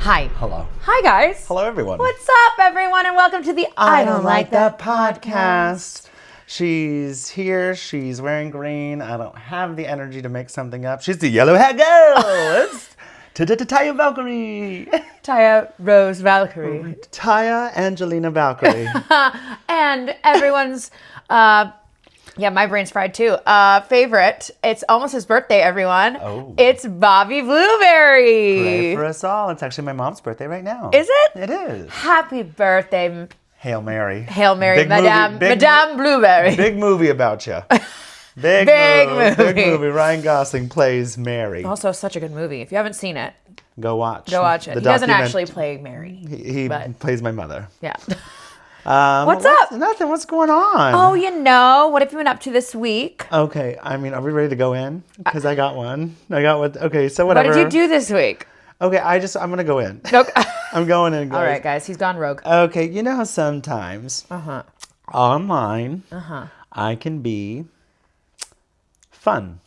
Hi. Hello. Hi, guys. Hello, everyone. What's up, everyone, and welcome to the I Don't Like That podcast. She's here. She's wearing green. I don't have the energy to make something up. She's the yellow hair girl. It's Taya Valkyrie. Taya Rose Valkyrie. Taya Angelina Valkyrie. And everyone's, my brain's fried too. Favorite. It's almost his birthday, everyone. Oh. It's Bobby Blueberry. Pray for us all. It's actually my mom's birthday right now. Is it? It is. Happy birthday. Hail Mary. Hail Mary, Big Madame, movie, Madame Blueberry. Big movie about you. Big movie. Ryan Gosling plays Mary. Also, such a good movie. If you haven't seen it, go watch. Go watch it. He doesn't actually play Mary. He plays my mother. Yeah. What's up? Nothing. What's going on? Oh, what have you been up to this week? Okay. I mean, are we ready to go in? Because I got one. Okay, so whatever. What did you do this week? Okay, I'm going to go in. Okay. I'm going in, guys. All right, guys. He's gone rogue. Okay, you know how sometimes online I can be fun.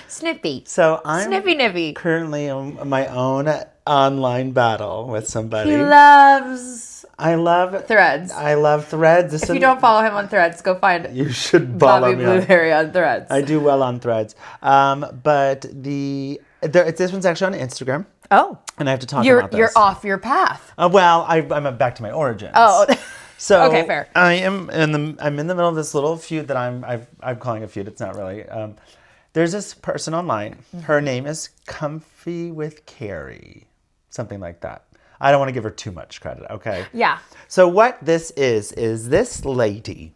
Snippy. So I'm Snippy nippy. currently in my own online battle with somebody. He loves I love Threads. I love Threads. If you don't follow him on Threads, go find you should follow Bobby me on. Blueberry on Threads. I do well on Threads. But this one's actually on Instagram. Oh. And I have to talk about this. You're off your path. Well, I'm back to my origins. Oh. So okay, fair. I'm in the middle of this little feud that I'm calling a feud. It's not really. There's this person online. Her name is Comfy with Carrie, something like that. I don't want to give her too much credit. Okay. Yeah. So what this is this lady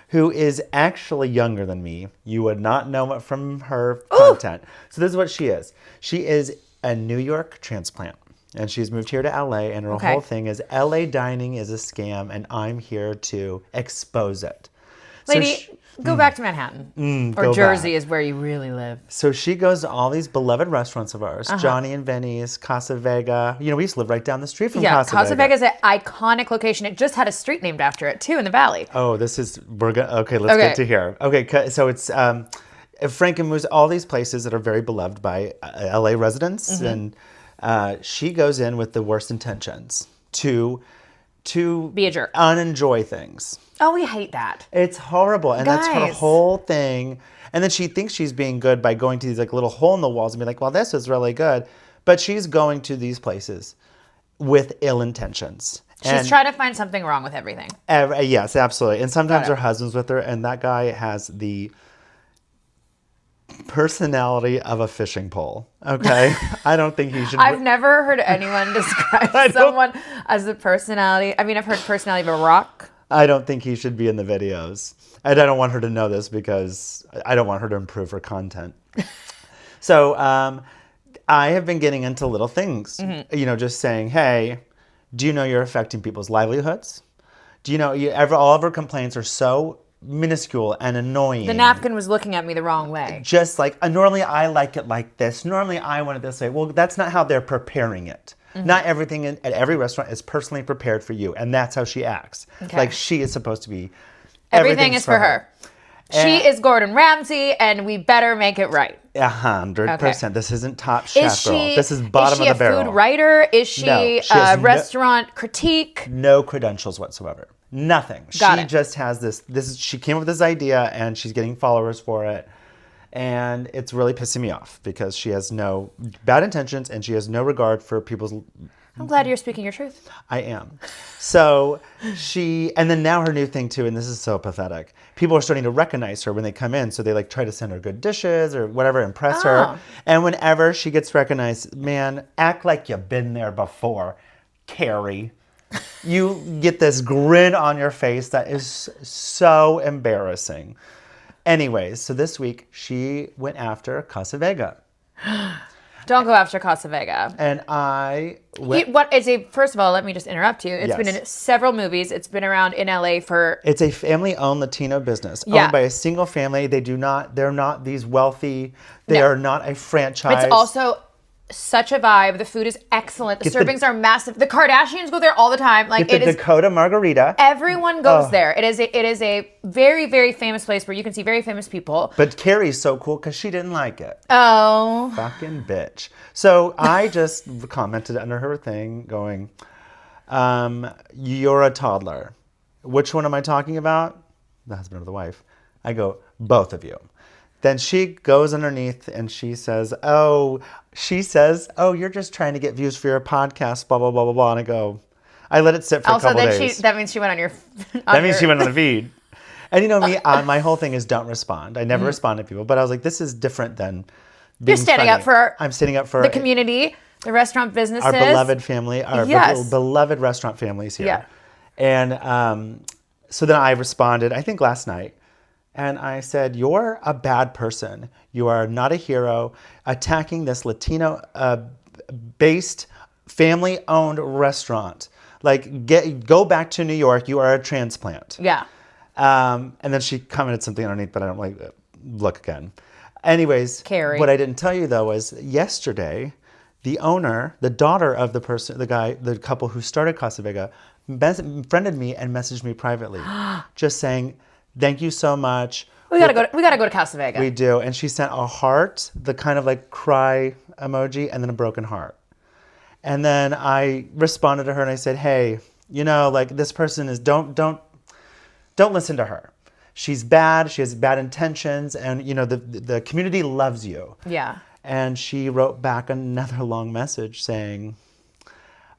who is actually younger than me. You would not know it from her content. So this is what she is. She is a New York transplant. And she's moved here to LA, and her whole thing is LA dining is a scam, and I'm here to expose it. Lady, go back to Manhattan. Or Jersey is where you really live. So she goes to all these beloved restaurants of ours, Johnny and Vinny's, Casa Vega. You know, we used to live right down the street from Casa Vega. Casa Vega is an iconic location. It just had a street named after it, too, in the Valley. Oh, let's get to here. Okay, so it's Frankenmuth, all these places that are very beloved by LA residents, and she goes in with the worst intentions to be a jerk, unenjoy things. Oh, we hate that. It's horrible, and Guys. that's her whole thing. And then she thinks she's being good by going to these like little hole in the walls and be like, "Well, this is really good," but she's going to these places with ill intentions. She's trying to find something wrong with everything. Yes, absolutely. And sometimes her husband's with her, and that guy has the personality of a fishing pole. Okay, I don't think he should. I've never heard anyone describe someone as a personality. I mean, I've heard personality of a rock. I don't think he should be in the videos. And I don't want her to know this because I don't want her to improve her content. So I have been getting into little things, just saying, hey, do you know you're affecting people's livelihoods? Do you know all of her complaints are so minuscule and annoying. The napkin was looking at me the wrong way. Just like, normally I like it like this. Normally I want it this way. Well, that's not how they're preparing it. Not everything at every restaurant is personally prepared for you. And that's how she acts. Okay. Like she is supposed to be. Everything is for her. She is Gordon Ramsay, and we better make it right. 100%. Okay. This isn't Top Chef, girl. This is bottom of the barrel. Is she a food writer? Is she a restaurant critique? No credentials whatsoever. Nothing. Got she it. just has this. She came up with this idea, and she's getting followers for it. And it's really pissing me off because she has no bad intentions, and she has no regard for people's. I'm glad you're speaking your truth. I am. So and then now her new thing too, and this is so pathetic. People are starting to recognize her when they come in, so they like try to send her good dishes or whatever, impress her. And whenever she gets recognized, man, act like you've been there before, Carrie. You get this grin on your face that is so embarrassing. Anyways, so this week she went after Casa Vega. Don't go after Casa Vega. And I went... First of all, let me just interrupt you. It's been in several movies. It's been around in LA for... It's a family-owned Latino business. Owned by a single family. They're not these wealthy... They are not a franchise. It's also such a vibe. The food is excellent. The Get servings are massive. The Kardashians go there all the time. Like Get it the is. Dakota Margarita. Everyone goes there. It is a very, very famous place where you can see very famous people. But Carrie's so cool because she didn't like it. Oh. Fucking bitch. So I just commented under her thing going, you're a toddler. Which one am I talking about? The husband or the wife. I go, both of you. Then she goes underneath and she says, oh, you're just trying to get views for your podcast, blah, blah, blah, blah, blah. And I go, I let it sit for a couple days. That means she went on your... That means she went on the feed. And you know me, my whole thing is don't respond. I never respond to people. But I was like, this is different than being You're standing funny. up for... I'm standing up for... the community, the restaurant businesses. Our beloved family, our beloved restaurant families here. Yeah. And so then I responded, I think last night. And I said, you're a bad person. You are not a hero. Attacking this Latino-based, family-owned restaurant. Like, go back to New York. You are a transplant. Yeah. And then she commented something underneath, but I don't like look again. Anyways, Carrie. What I didn't tell you, though, was yesterday, the owner, the daughter of the couple who started Casa Vega, friended me and messaged me privately, just saying, thank you so much. We gotta go to Casa Vega. We do. And she sent a heart, the kind of like cry emoji, and then a broken heart. And then I responded to her and I said, hey, like this person is, don't listen to her. She's bad. She has bad intentions. And the community loves you. Yeah. And she wrote back another long message saying,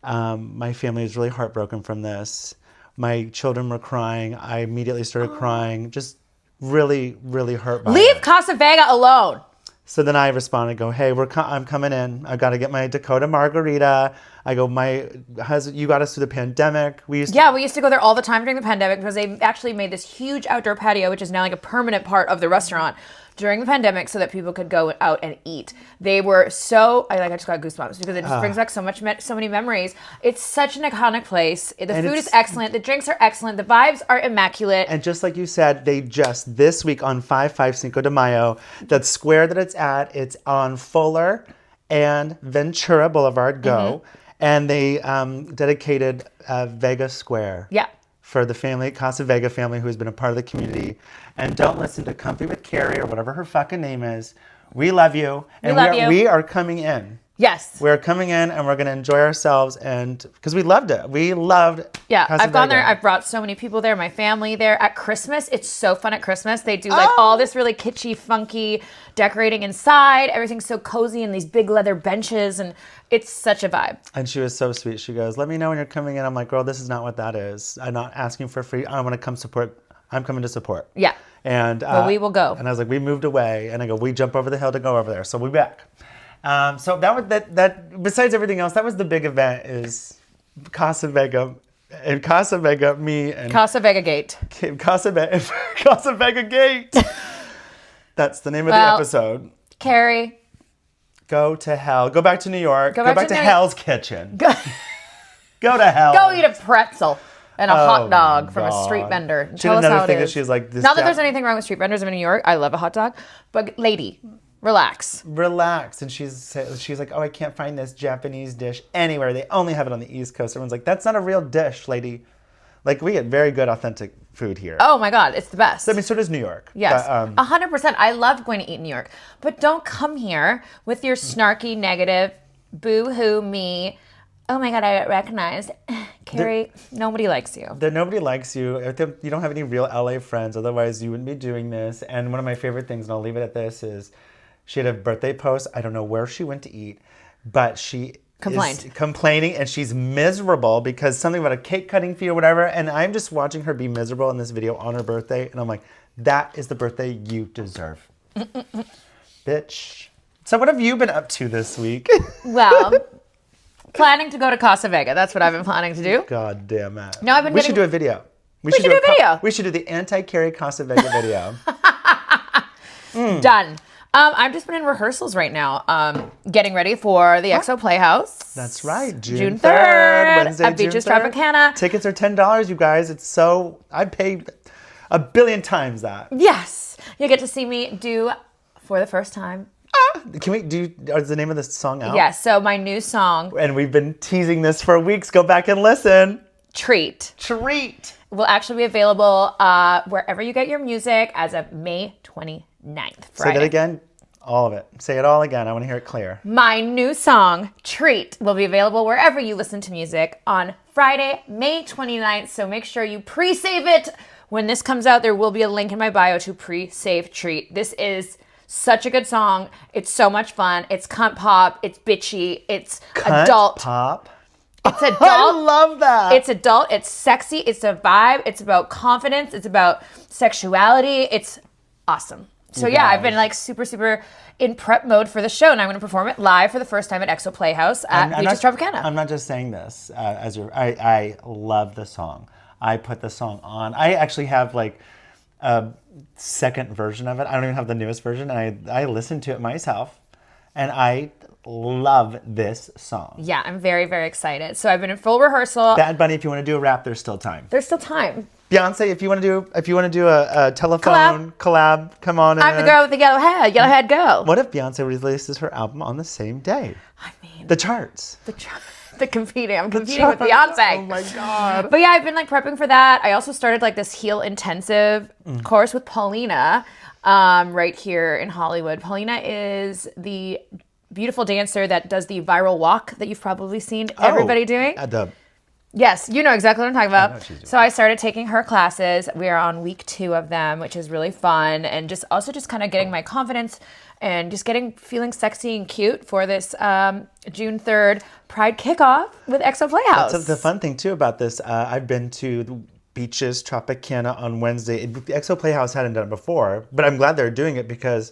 my family is really heartbroken from this. My children were crying. I immediately started crying. Just really, really hurt by it. Leave Casa Vega alone. So then I responded, go, hey, I'm coming in. I got to get my Dakota Margarita. I go, my husband, you got us through the pandemic. We used to go there all the time during the pandemic because they actually made this huge outdoor patio, which is now like a permanent part of the restaurant during the pandemic so that people could go out and eat. They were so, I just got goosebumps because it just brings back so many memories. It's such an iconic place. The food is excellent. The drinks are excellent. The vibes are immaculate. And just like you said, they just, this week on 5/5 Cinco de Mayo, that square that it's on Fuller and Ventura Boulevard, go. And they dedicated Vega Square. Yeah. For the family, Casa Vega family, who has been a part of the community. And don't listen to Comfy with Carrie or whatever her fucking name is. We love you. And we are coming in. Yes. We're coming in and we're going to enjoy ourselves. And because we loved it. We loved Casa I've gone Vega. there. I've brought so many people there. My family there. At Christmas, it's so fun at Christmas. They do like all this really kitschy, funky decorating inside. Everything's so cozy and these big leather benches. And it's such a vibe. And she was so sweet. She goes, let me know when you're coming in. I'm like, girl, this is not what that is. I'm not asking for free. I want to come support. I'm coming to support. Yeah. And we will go. And I was like, we moved away. And I go, we jump over the hill to go over there. So we're back. So that besides everything else, that was the big event is Casa Vega. And Casa Vega, me and... Casa Vega Gate. Casa Vega Gate. That's the name of the episode. Carrie. Go to hell. Go back to New York. Go back to Hell's Kitchen. Go to hell. Go eat a pretzel and a hot dog from a street vendor. Tell us how it is. That she's like, not that there's anything wrong with street vendors in New York. I love a hot dog. But lady, relax. And she's like, oh, I can't find this Japanese dish anywhere. They only have it on the East Coast. Everyone's like, that's not a real dish, lady. Like, we get very good, authentic food here. Oh, my God. It's the best. I mean, so does New York. Yes. 100%. I love going to eat in New York. But don't come here with your snarky, negative, boo-hoo me. Oh, my God, I got recognized. Carrie, nobody likes you. Nobody likes you. You don't have any real LA friends. Otherwise, you wouldn't be doing this. And one of my favorite things, and I'll leave it at this, is she had a birthday post. I don't know where she went to eat, but she... is complaining, and she's miserable because something about a cake cutting fee or whatever, and I'm just watching her be miserable in this video on her birthday, and I'm like, that is the birthday you deserve. Bitch. So what have you been up to this week? Well, planning to go to Casa Vega. That's what I've been planning to do. God damn it. No, I've been We should do a video. We should do a video. We should do the anti-Carrie Casa Vega video. Done. I've just been in rehearsals right now, getting ready for the EXO Playhouse. That's right, June 3rd, Wednesday, at Beaches June 3rd. Tropicana. Tickets are $10, you guys. I'd pay a billion times that. Yes, you get to see me do for the first time Can we do? Is the name of this song out? Yes. So my new song, And we've been teasing this for weeks. Go back and listen. Treat, Treat. will actually be available wherever you get your music as of May 29th, Friday. Say that again. All of it. Say it all again. I want to hear it clear. My new song, Treat, will be available wherever you listen to music on Friday, May 29th. So make sure you pre-save it. When this comes out, there will be a link in my bio to pre-save Treat. This is such a good song. It's so much fun. It's cunt pop. It's bitchy. It's Cunt adult. pop. It's adult. I love that. It's adult. It's sexy. It's a vibe. It's about confidence. It's about sexuality. It's awesome. So yeah, I've been like super in prep mode for the show, and I'm going to perform it live for the first time at EXO Playhouse at Beaches Tropicana. I'm not just saying this I love the song. I put the song on. I actually have like a second version of it. I don't even have the newest version. And I listened to it myself, and I love this song. Yeah, I'm very excited. So I've been in full rehearsal. Bad Bunny, if you want to do a rap, there's still time. There's still time. Beyonce, if you want to do a telephone collab, come on in. I'm the girl with the yellow head girl. What if Beyonce releases her album on the same day? I mean, The charts. I'm competing with Beyonce. Oh my God. But yeah, I've been like prepping for that. I also started like this heel intensive course with Paulina right here in Hollywood. Paulina is the beautiful dancer that does the viral walk that you've probably seen everybody doing. Yes, you know exactly what I'm talking about. So I started taking her classes. We are on week 2 of them, which is really fun. And just kind of getting my confidence and just feeling sexy and cute for this June 3rd Pride kickoff with EXO Playhouse. That's the fun thing too about this. I've been to the Beaches Tropicana on Wednesday. The EXO Playhouse hadn't done it before, but I'm glad they're doing it because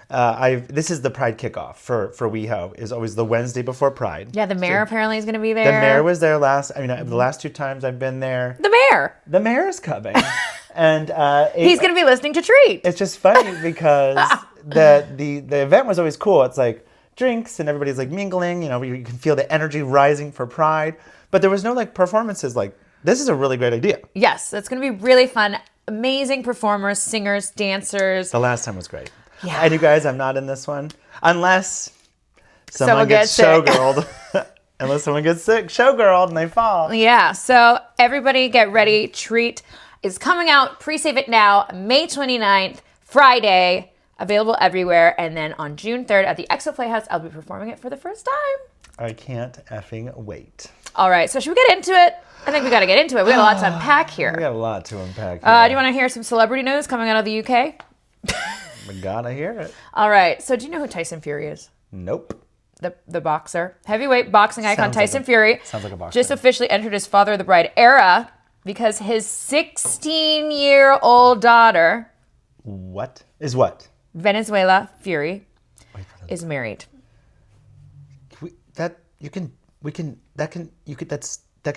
this is the Pride kickoff for WeHo. Is always the Wednesday before Pride. Yeah, the mayor apparently is going to be there. The mayor was there the last 2 times I've been there. The mayor's coming, and he's going to be listening to Treat. It's just funny because the event was always cool. It's like drinks and everybody's like mingling. You know, you can feel the energy rising for Pride, but there was no like performances. Like this is a really great idea. Yes, it's going to be really fun. Amazing performers, singers, dancers. The last time was great. Yeah. And you guys, I'm not in this one. Unless someone gets showgirled. Unless someone gets sick, showgirled, and they fall. Yeah, so everybody get ready. Treat is coming out. Pre-save it now. May 29th, Friday. Available everywhere. And then on June 3rd at the EXO Playhouse, I'll be performing it for the first time. I can't effing wait. All right, so should we get into it? I think we got to get into it. We got a lot to unpack here. We got a lot to unpack here. Do you want to hear some celebrity news coming out of the UK? We gotta hear it. All right. So do you know who Tyson Fury is? Nope. The boxer. Heavyweight boxing icon Tyson Fury. Sounds like a boxer. Just officially entered his Father of the Bride era because his 16-year-old daughter. What? Is what? Venezuela Fury is married. That can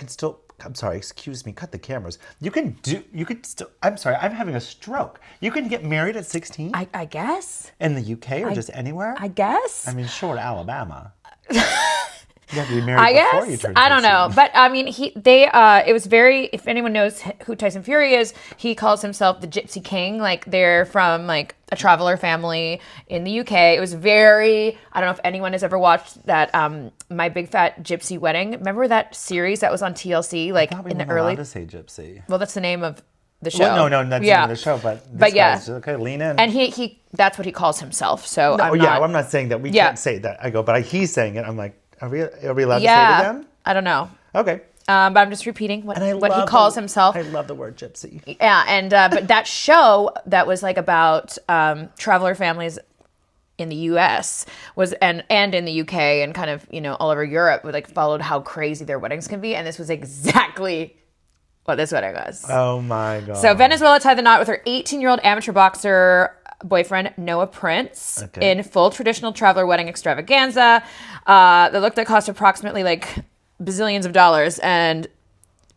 still. I'm sorry, excuse me, cut the cameras. You could still, I'm sorry, I'm having a stroke. You can get married at 16? I guess. In the UK or just anywhere? I guess. I mean, short of Alabama. You have to be married before you turn 16. I don't know. But I mean, it was very, if anyone knows who Tyson Fury is, he calls himself the Gypsy King. Like they're from like a traveler family in the UK. It was very, I don't know if anyone has ever watched that My Big Fat Gypsy Wedding. Remember that series that was on TLC like in the early. I to say gypsy. Well, that's the name of the show. Well, no, that's the name of the show. But yeah, okay, lean in. And he that's what he calls himself. So I'm not saying that we can't say that. I go, but he's saying it. I'm like, are we allowed to say it again? I don't know. Okay. But I'm just repeating what he calls himself. I love the word gypsy. Yeah, and but that show that was like about traveler families in the U.S. was and in the U.K. and kind of all over Europe, like followed how crazy their weddings can be, and this was exactly what this wedding was. Oh my God! So Venezuela tied the knot with her 18-year-old amateur boxer boyfriend Noah Prince in full traditional traveler wedding extravaganza. The look that cost approximately like bazillions of dollars and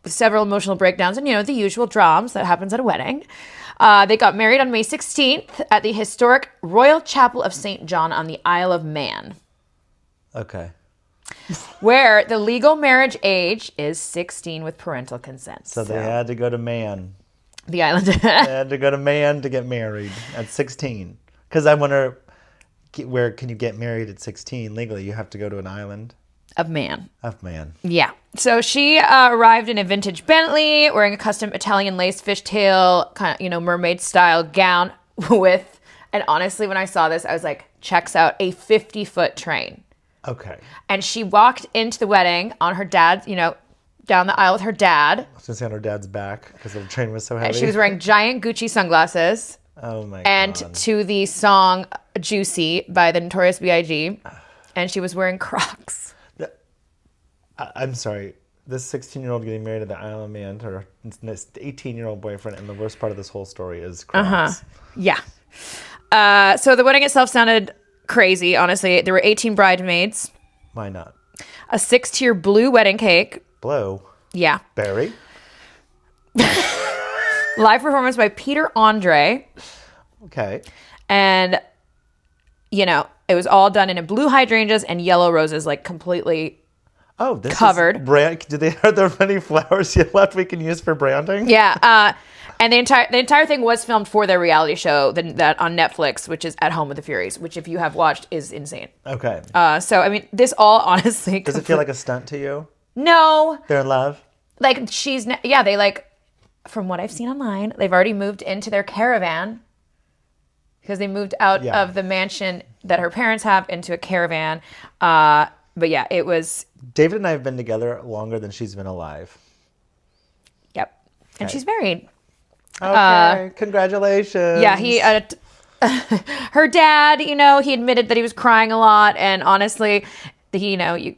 several emotional breakdowns and the usual dramas that happens at a wedding. They got married on May 16th at the historic Royal Chapel of St. John on the Isle of Man. Okay. Where the legal marriage age is 16 with parental consent. So they had to go to Man. The island. They had to go to Man to get married at 16. Because I wonder, where can you get married at 16 legally? You have to go to an island Of Man. of man. Yeah. So she arrived in a vintage Bentley, wearing a custom Italian lace fishtail, kind of, mermaid style gown with, and honestly, when I saw this, I was like, checks out, a 50-foot train. Okay. And she walked into the wedding on her dad's, down the aisle with her dad. I was going to say on her dad's back because the train was so heavy. And she was wearing giant Gucci sunglasses. Oh my and God. to the song Juicy by the Notorious B.I.G. And she was wearing Crocs. I'm sorry. This 16-year-old getting married at the Isle of Man to her 18-year-old boyfriend, and the worst part of this whole story is Crocs. Yeah. So the wedding itself sounded crazy, honestly. There were 18 bridesmaids. Why not? A 6-tier blue wedding cake. Blue? Yeah. Berry? Live performance by Peter Andre. Okay. And, it was all done in a blue hydrangeas and yellow roses, like completely This covered. Is are there many flowers yet left we can use for branding? Yeah. And the entire thing was filmed for their reality show that on Netflix, which is At Home with the Furies, which if you have watched is insane. Okay. So, I mean, this all honestly... Does it feel like a stunt to you? No. They're in love? Like, they like... From what I've seen online, they've already moved into their caravan because they moved out of the mansion that her parents have into a caravan. But yeah, it was... David and I have been together longer than she's been alive. Yep. And she's married. Okay, congratulations. Yeah, he... her dad, he admitted that he was crying a lot. And honestly, it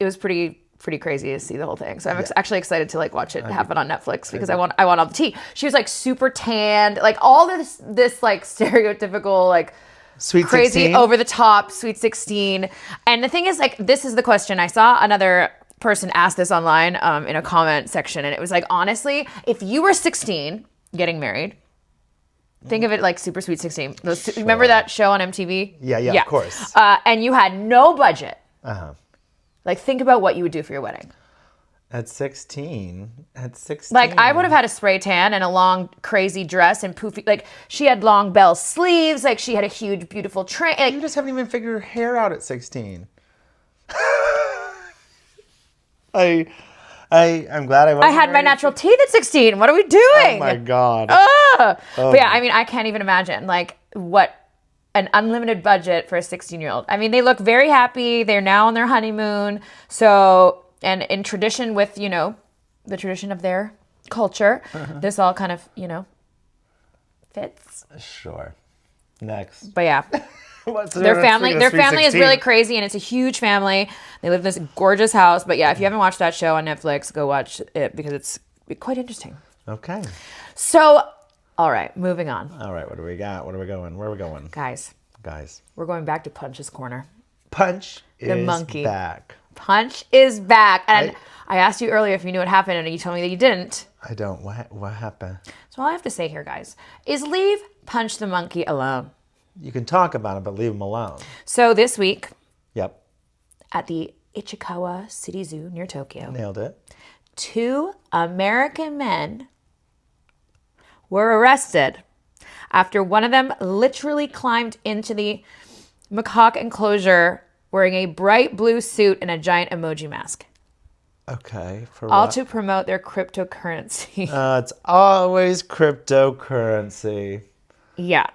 was pretty crazy to see the whole thing. So I'm actually excited to watch it happen on Netflix because I want all the tea. She was super tanned, all this stereotypical Sweet crazy 16? over the top Sweet 16. And the thing is this is the question. I saw another person ask this online in a comment section, and it was honestly, if you were 16 getting married, think of it like Super Sweet 16. Remember that show on MTV? Yeah, of course. And you had no budget. Uh-huh. Think about what you would do for your wedding. At 16. I would have had a spray tan and a long, crazy dress and poofy. She had long bell sleeves. She had a huge, beautiful train. You just haven't even figured her hair out at 16. I'm glad I wasn't. I had my natural teeth at 16. What are we doing? Oh my God. But yeah, I mean, I can't even imagine what an unlimited budget for a 16-year-old. I mean, they look very happy. They're now on their honeymoon. So, and in tradition with, the tradition of their culture, this all kind of, fits. Sure. Next. But yeah. Their family is really crazy, and it's a huge family. They live in this gorgeous house. But yeah, if you haven't watched that show on Netflix, go watch it because it's quite interesting. Okay. So, all right, moving on. All right, what do we got? Where are we going? Guys, we're going back to Punch's Corner. Punch the is monkey. back. Punch is back. And I asked you earlier if you knew what happened, and you told me that you didn't. I don't. What happened? So all I have to say here, guys, is leave Punch the monkey alone. You can talk about him, but leave him alone. So this week, Yep. at the Ichikawa City Zoo near Tokyo, Nailed it. 2 American men were arrested after one of them literally climbed into the macaque enclosure wearing a bright blue suit and a giant emoji mask. Okay. For All what? to promote their cryptocurrency. It's always cryptocurrency. Yeah.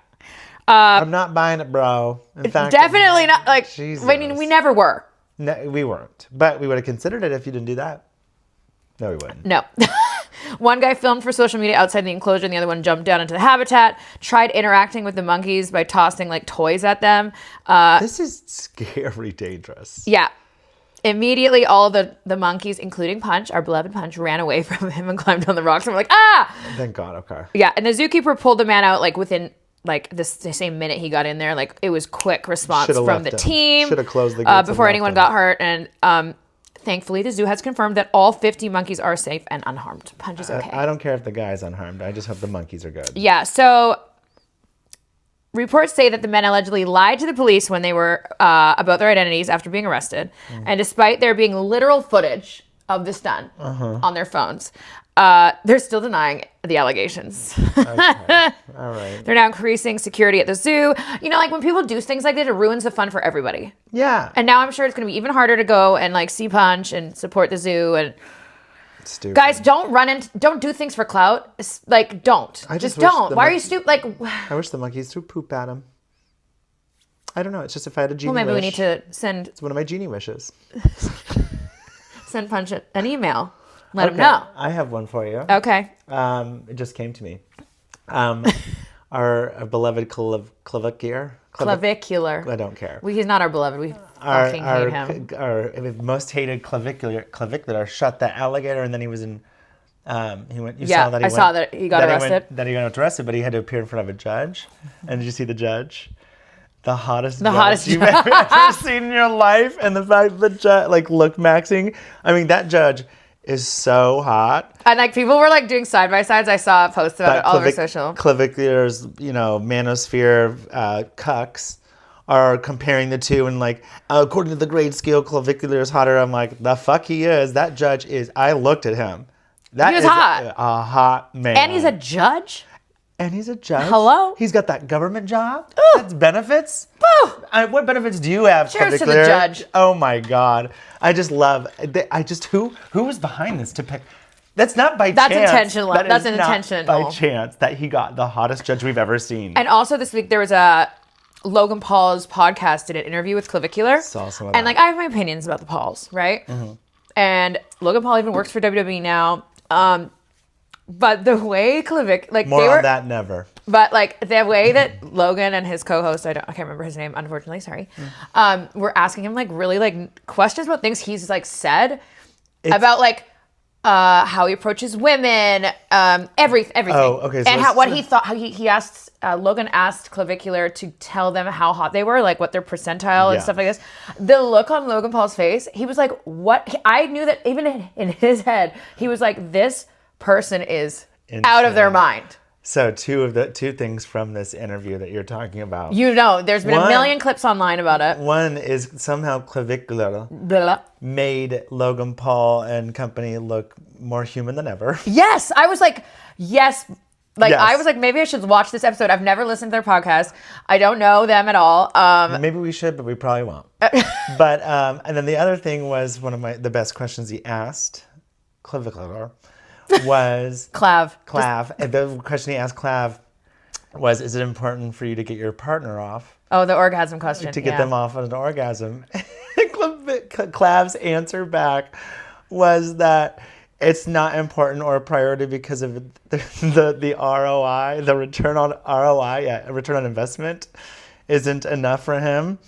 I'm not buying it, bro. In fact, Definitely not. Jesus. I mean, we never were. No, we weren't. But we would have considered it if you didn't do that. No, we wouldn't. No. One guy filmed for social media outside the enclosure, and the other one jumped down into the habitat, tried interacting with the monkeys by tossing toys at them. This is scary dangerous. Yeah. Immediately, all the monkeys, including Punch, our beloved Punch, ran away from him and climbed on the rocks. And we're like, ah! Thank God, okay. Yeah, and the zookeeper pulled the man out within the same minute he got in there. It was quick response from the team. Should have closed the gates before anyone got hurt. And thankfully, the zoo has confirmed that all 50 monkeys are safe and unharmed. Punch is okay. I don't care if the guy's unharmed. I just hope the monkeys are good. Yeah, so reports say that the men allegedly lied to the police when they were about their identities after being arrested. And despite there being literal footage of the stunt on their phones, They're still denying the allegations. Okay. All right. They're now increasing security at the zoo. You know, like when people do things like that, it ruins the fun for everybody. Yeah. And now I'm sure it's going to be even harder to go and like see Punch and support the zoo. And Stupid. guys, don't do things for clout. Like, don't. Just don't. Why are you stupid? Like, I wish the monkeys would poop at him. I don't know. It's just if I had a genie well, maybe wish. we need to send It's one of my genie wishes. Punch an email. Let him know. I have one for you. Okay. It just came to me. Our beloved clavicular. Clavicular. I don't care. He's not our beloved. We fucking hate him. Our most hated clavicular shot that alligator, and then he was in. He went. You saw that he I saw that he got arrested. That he got arrested, but he had to appear in front of a judge. And did you see the judge? The hottest you've ever seen in your life, and the fact that the judge look maxing. I mean, that judge is so hot. And like people were like doing side by sides. I saw a post about it all over social. Claviculars, manosphere cucks are comparing the two, and according to the grade scale, clavicular is hotter. I'm like, the fuck he is. That judge is. I looked at him. That is hot. A hot man. And he's a judge. Hello? He's got that government job. Ooh. That's benefits. Ooh. What benefits do you have, Cheers to the clavicular? judge. Oh my God. I just love, who was behind this to pick? That's not by chance. That's intentional. That's not intentional. by chance that he got the hottest judge we've ever seen. And also this week there was a Logan Paul's podcast did an interview with Clavicular. Saw some of that. And I have my opinions about the Pauls, right? Mm-hmm. And Logan Paul even works for WWE now. But the way on that never. But the way that Logan and his co-host, I can't remember his name, unfortunately, sorry, were asking him really questions about things he's said about how he approaches women, everything. Oh, okay. So and what he thought, how he asked, Logan asked Clavicular to tell them how hot they were, what their percentile and stuff like this. The look on Logan Paul's face, he was like, what? I knew that even in his head, he was like, this person is insane. Out of their mind. So two things from this interview that you're talking about. There's been a million clips online about it. One is somehow Clavicular made Logan Paul and company look more human than ever. Yes, I was like, yes. Yes. I was like, maybe I should watch this episode. I've never listened to their podcast. I don't know them at all. Maybe we should, but we probably won't. But and then the other thing was one of the best questions he asked Clavicular was Clav. And the question he asked Clav was, is it important for you to get your partner off? Oh, the orgasm question. To get them off on an orgasm. Clav's answer back was that it's not important or a priority because of the ROI, the return on ROI, return on investment isn't enough for him.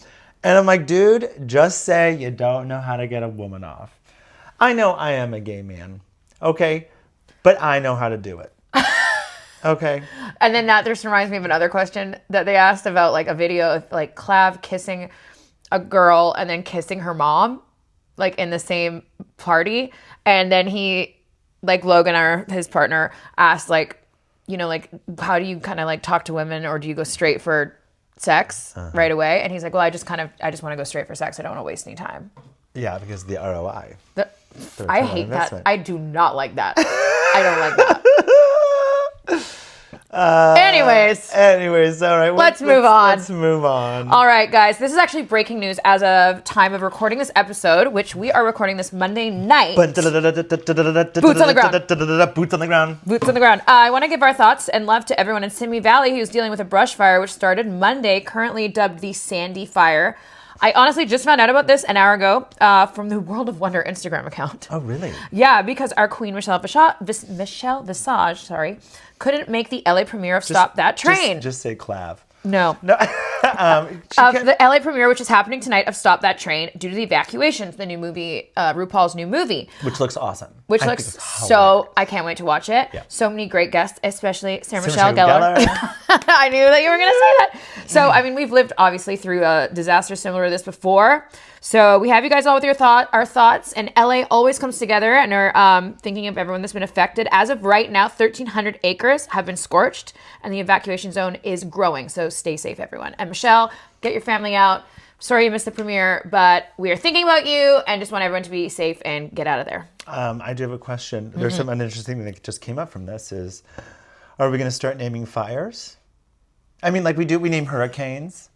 And I'm like, dude, just say you don't know how to get a woman off. I know I am a gay man, okay? But I know how to do it. Okay. And then that just reminds me of another question that they asked about a video of Clav kissing a girl and then kissing her mom in the same party. And then he Logan or his partner asked how do you kind of talk to women, or do you go straight for sex right away? And he's like, well, I just want to go straight for sex. I don't want to waste any time. Yeah, because the ROI. I hate that. I do not like that. I don't like that. Anyways, all right. Let's move on. Let's move on. All right, guys. This is actually breaking news as of time of recording this episode, which we are recording this Monday night. Boots on the ground. Boots on the ground. Boots on the ground. I want to give our thoughts and love to everyone in Simi Valley who's dealing with a brush fire, which started Monday, currently dubbed the Sandy Fire. I honestly just found out about this an hour ago from the World of Wonder Instagram account. Oh, really? Yeah, because our Queen Michelle Visage, couldn't make the LA premiere of Stop That Train. Just say Clav. No. The LA premiere, which is happening tonight, of Stop That Train due to the evacuations, the new movie, RuPaul's new movie. Which looks awesome. I can't wait to watch it. Yeah. So many great guests, especially Sarah Michelle Gellar. I knew that you were going to say that. So, I mean, we've lived obviously through a disaster similar to this before. So we have you guys all with our thoughts, and LA always comes together and are thinking of everyone that's been affected. As of right now, 1,300 acres have been scorched, and the evacuation zone is growing. So stay safe, everyone. And Michelle, get your family out. sorry you missed the premiere, but we are thinking about you and just want everyone to be safe and get out of there. I do have a question. There's some interesting thing that just came up from this is, are we going to start naming fires? I mean, like we name hurricanes.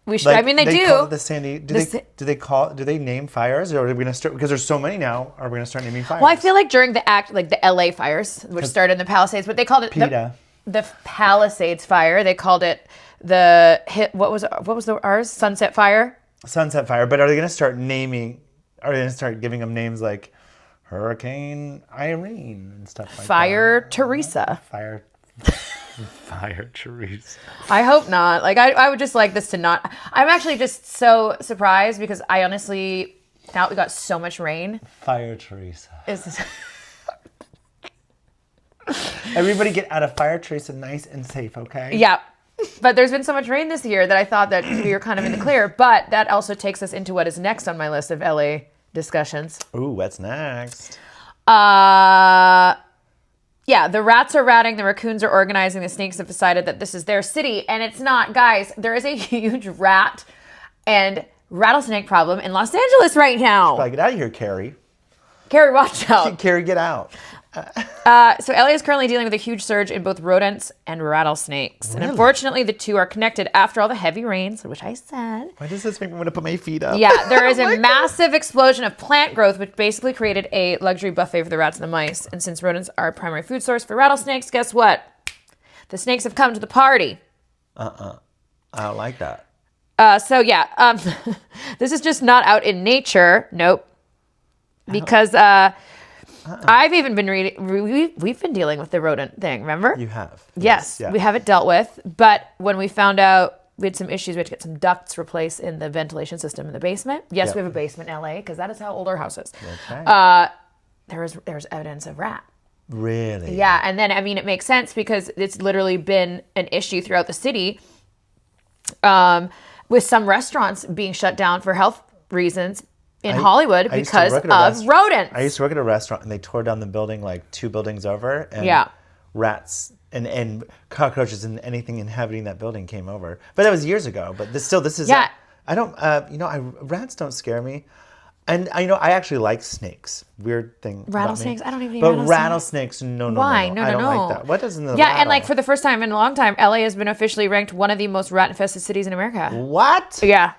We should. Like, I mean, they do. Call it the Sandy. Do they name fires, or are we going to start? Because there's so many now. Are we going to start naming fires? Well, I feel like during the act, like the LA fires, which started in the Palisades, but they called it the Palisades fire. They called it what was ours? Sunset Fire. Sunset Fire. But are they going to start naming? Are they going to start giving them names like Hurricane Irene and stuff like that? Fire Teresa. Fire Teresa. I hope not. Like, I would just like this to not. I'm actually just so surprised because I honestly, now that we got so much rain. Fire Teresa. Everybody get out of Fire Teresa nice and safe, okay? Yeah. But there's been so much rain this year that I thought that we were kind of in the clear. But that also takes us into what is next on my list of LA discussions. Ooh, what's next? Yeah, the rats are ratting, the raccoons are organizing, the snakes have decided that this is their city, and it's not. Guys, there is a huge rat and rattlesnake problem in Los Angeles right now. Get out of here, Carrie. Carrie, watch out. Carrie, get out. So LA is currently dealing with a huge surge in both rodents and rattlesnakes. Really? And unfortunately, the two are connected after all the heavy rains, which I said. Why does this make me want to put my feet up? Yeah, there is a massive explosion of plant growth, which basically created a luxury buffet for the rats and the mice. And since rodents are a primary food source for rattlesnakes, guess what? The snakes have come to the party. I don't like that. This is just not out in nature. Nope. Because I've even been reading, we've been dealing with the rodent thing, remember? You have. Yes, yeah. we have it dealt with. But when we found out we had some issues, we had to get some ducts replaced in the ventilation system in the basement. Yes, we have a basement in LA because that is how old our house is. Okay. There's evidence of rat. Really? Yeah, and then, I mean, it makes sense because it's literally been an issue throughout the city with some restaurants being shut down for health reasons in Hollywood because of rodents. I used to work at a restaurant and they tore down the building like 2 buildings over and rats and cockroaches and anything inhabiting that building came over. But that was years ago. But this is I don't rats don't scare me. And I actually like snakes. Weird thing. Rattlesnakes? I don't even eat rattlesnakes. No. Why? No. I don't like that. What does in the Yeah, and like for the first time in a long time, LA has been officially ranked one of the most rat-infested cities in America. What? Yeah.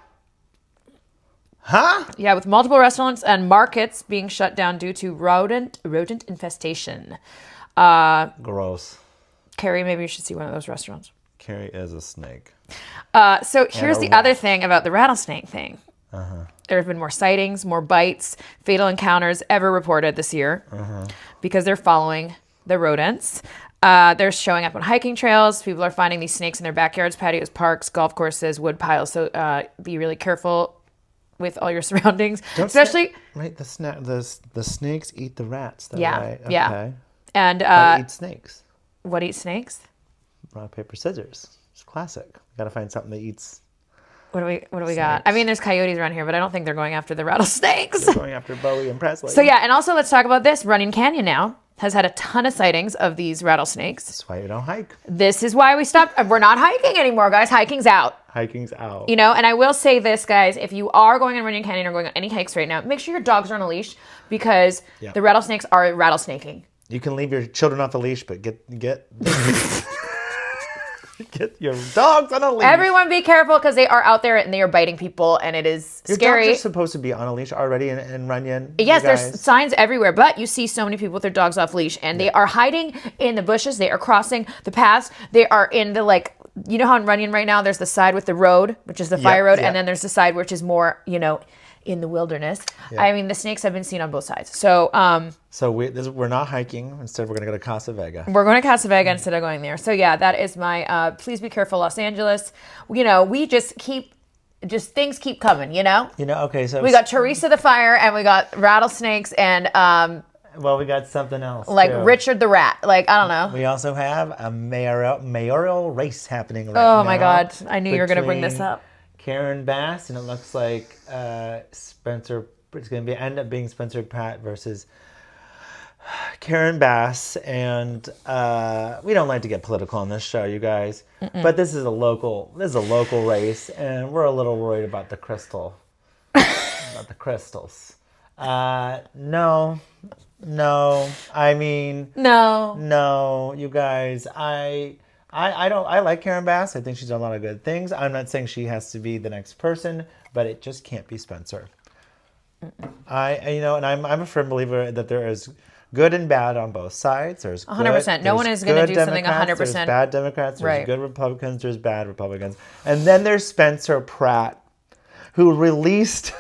Huh? Yeah, with multiple restaurants and markets being shut down due to rodent infestation. Gross. Carrie, maybe you should see one of those restaurants. Carrie is a snake. So here's the other thing about the rattlesnake thing. There have been more sightings, more bites, fatal encounters ever reported this year because they're following the rodents. They're showing up on hiking trails. People are finding these snakes in their backyards, patios, parks, golf courses, wood piles. So be really careful with all your surroundings, especially the snakes eat the rats. Though, yeah, right? Okay. Yeah. And what eats snakes? What eats snakes? Rock, paper, scissors. It's classic. Got to find something that eats. What do we got? I mean, there's coyotes around here, but I don't think they're going after the rattlesnakes. They're going after Bowie and Presley. So yeah, and also let's talk about this. Runyon Canyon now has had a ton of sightings of these rattlesnakes. That's why you don't hike. This is why we stopped. We're not hiking anymore, guys. Hiking's out. Hiking's out. And I will say this, guys. If you are going on Runyon Canyon or going on any hikes right now, make sure your dogs are on a leash because the rattlesnakes are rattlesnaking. You can leave your children off the leash, but get get your dogs on a leash. Everyone be careful because they are out there and they are biting people and it is scary. Your dogs are supposed to be on a leash already in Runyon. Yes, there's signs everywhere, but you see so many people with their dogs off leash and they are hiding in the bushes. They are crossing the paths. They are in the you know how in Runyon right now there's the side with the road, which is the fire road, and then there's the side which is more, in the wilderness. Yeah. I mean, the snakes have been seen on both sides. So, we're not hiking. Instead, we're going to go to Casa Vega. We're going to Casa Vega instead of going there. So yeah, that is my. Please be careful, Los Angeles. We just things keep coming. Okay. So we got Teresa the Fire, and we got rattlesnakes, and well, we got something else too. Richard the Rat. I don't know. We also have a mayoral race happening right now. Oh my God! I knew you were going to bring this up. Karen Bass, and it looks like Spencer. It's going to end up being Spencer Pratt versus Karen Bass, and we don't like to get political on this show, you guys. But this is a local race, and we're a little worried about the crystals. No. I mean, no, you guys. I like Karen Bass. I think she's done a lot of good things. I'm not saying she has to be the next person, but it just can't be Spencer. And I'm a firm believer that there is good and bad on both sides. There's 100%. No one is going to do something 100%. There's bad Democrats. There's Right. good Republicans. There's bad Republicans. And then there's Spencer Pratt, who released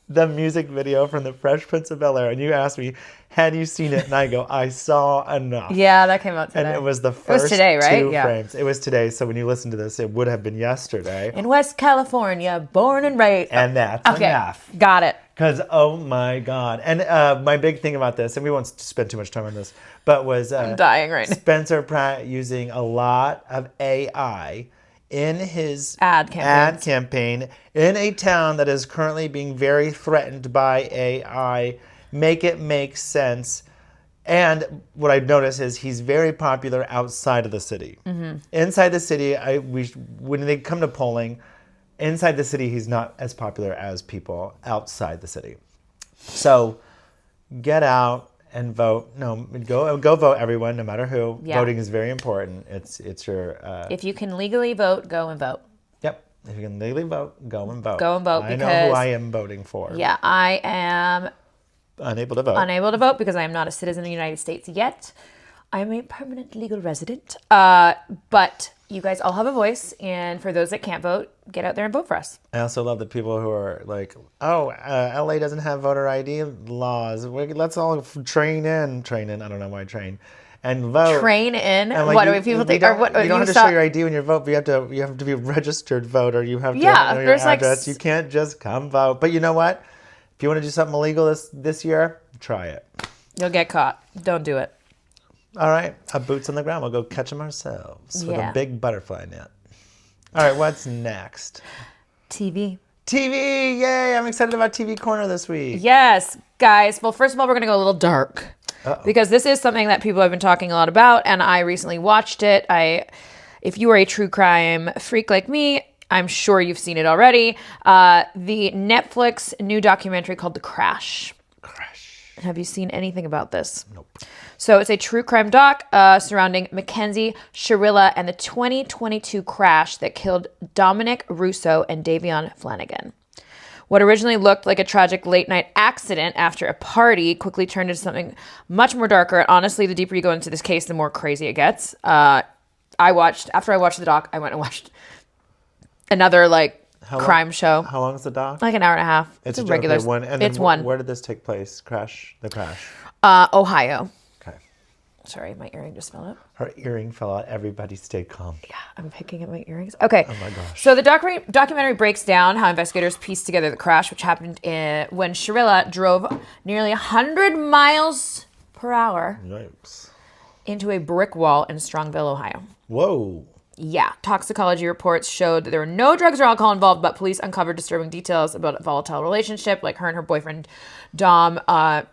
the music video from The Fresh Prince of Bel-Air. And you asked me, had you seen it? And I go, I saw enough. Yeah, that came out today. And it was the first today, right? two Yeah. frames. It was today. So when you listen to this, it would have been yesterday. In West California, born and raised. And that's enough. Got it. Because, oh my God. And my big thing about this, and we won't spend too much time on this, but was I'm dying right now. Spencer Pratt using a lot of AI in his Ad campaign in a town that is currently being very threatened by AI. Make it make sense. And what I've noticed is he's very popular outside of the city. Mm-hmm. Inside the city, when they come to polling, inside the city, he's not as popular as people outside the city. So get out and vote. No, go vote, everyone, no matter who. Yeah. Voting is very important. It's your... if you can legally vote, go and vote. Yep. If you can legally vote, go and vote. Go and vote I know because- who I am voting for. Yeah, I am Unable to vote. unable to vote because I am not a citizen of the United States yet. I am a permanent legal resident. But you guys all have a voice, and for those that can't vote, get out there and vote for us. I also love the people who are like, LA doesn't have voter ID laws. Let's all train in. I don't know why train. And vote. Train in? And, like, What you- do people they think? Or don't- what, you don't have to saw- show your ID when you vote, but you have to be a registered voter. You have to Yeah, know your there's, like, address. You can't just come vote. But you know what? If you want to do something illegal this year, try it. You'll get caught. Don't do it. All right, boots on the ground. We'll go catch them ourselves with Yeah. a big butterfly net. All right, what's next? TV. TV, yay! I'm excited about TV Corner this week. Yes, guys. Well, first of all, we're going to go a little dark. Uh-oh. Because this is something that people have been talking a lot about, and I recently watched it. If you are a true crime freak like me, I'm sure you've seen it already. The Netflix new documentary called The Crash. Have you seen anything about this? Nope. So it's a true crime doc surrounding Mackenzie Shirilla and the 2022 crash that killed Dominic Russo and Davion Flanagan. What originally looked like a tragic late-night accident after a party quickly turned into something much more darker. Honestly, the deeper you go into this case, the more crazy it gets. After I watched the doc, I went and watched another crime show. How long is the doc? Like an hour and a half. It's a regular one. And it's then one. Where did this take place? The crash. Ohio. Okay. Sorry, my earring just fell out. Her earring fell out. Everybody stay calm. Yeah, I'm picking up my earrings. Okay. Oh my gosh. So the documentary breaks down how investigators pieced together the crash, which happened when Shirilla drove nearly 100 miles per hour Yikes. into a brick wall in Strongville, Ohio. Whoa. Yeah, toxicology reports showed that there were no drugs or alcohol involved, but police uncovered disturbing details about a volatile relationship. Like her and her boyfriend, Dom, had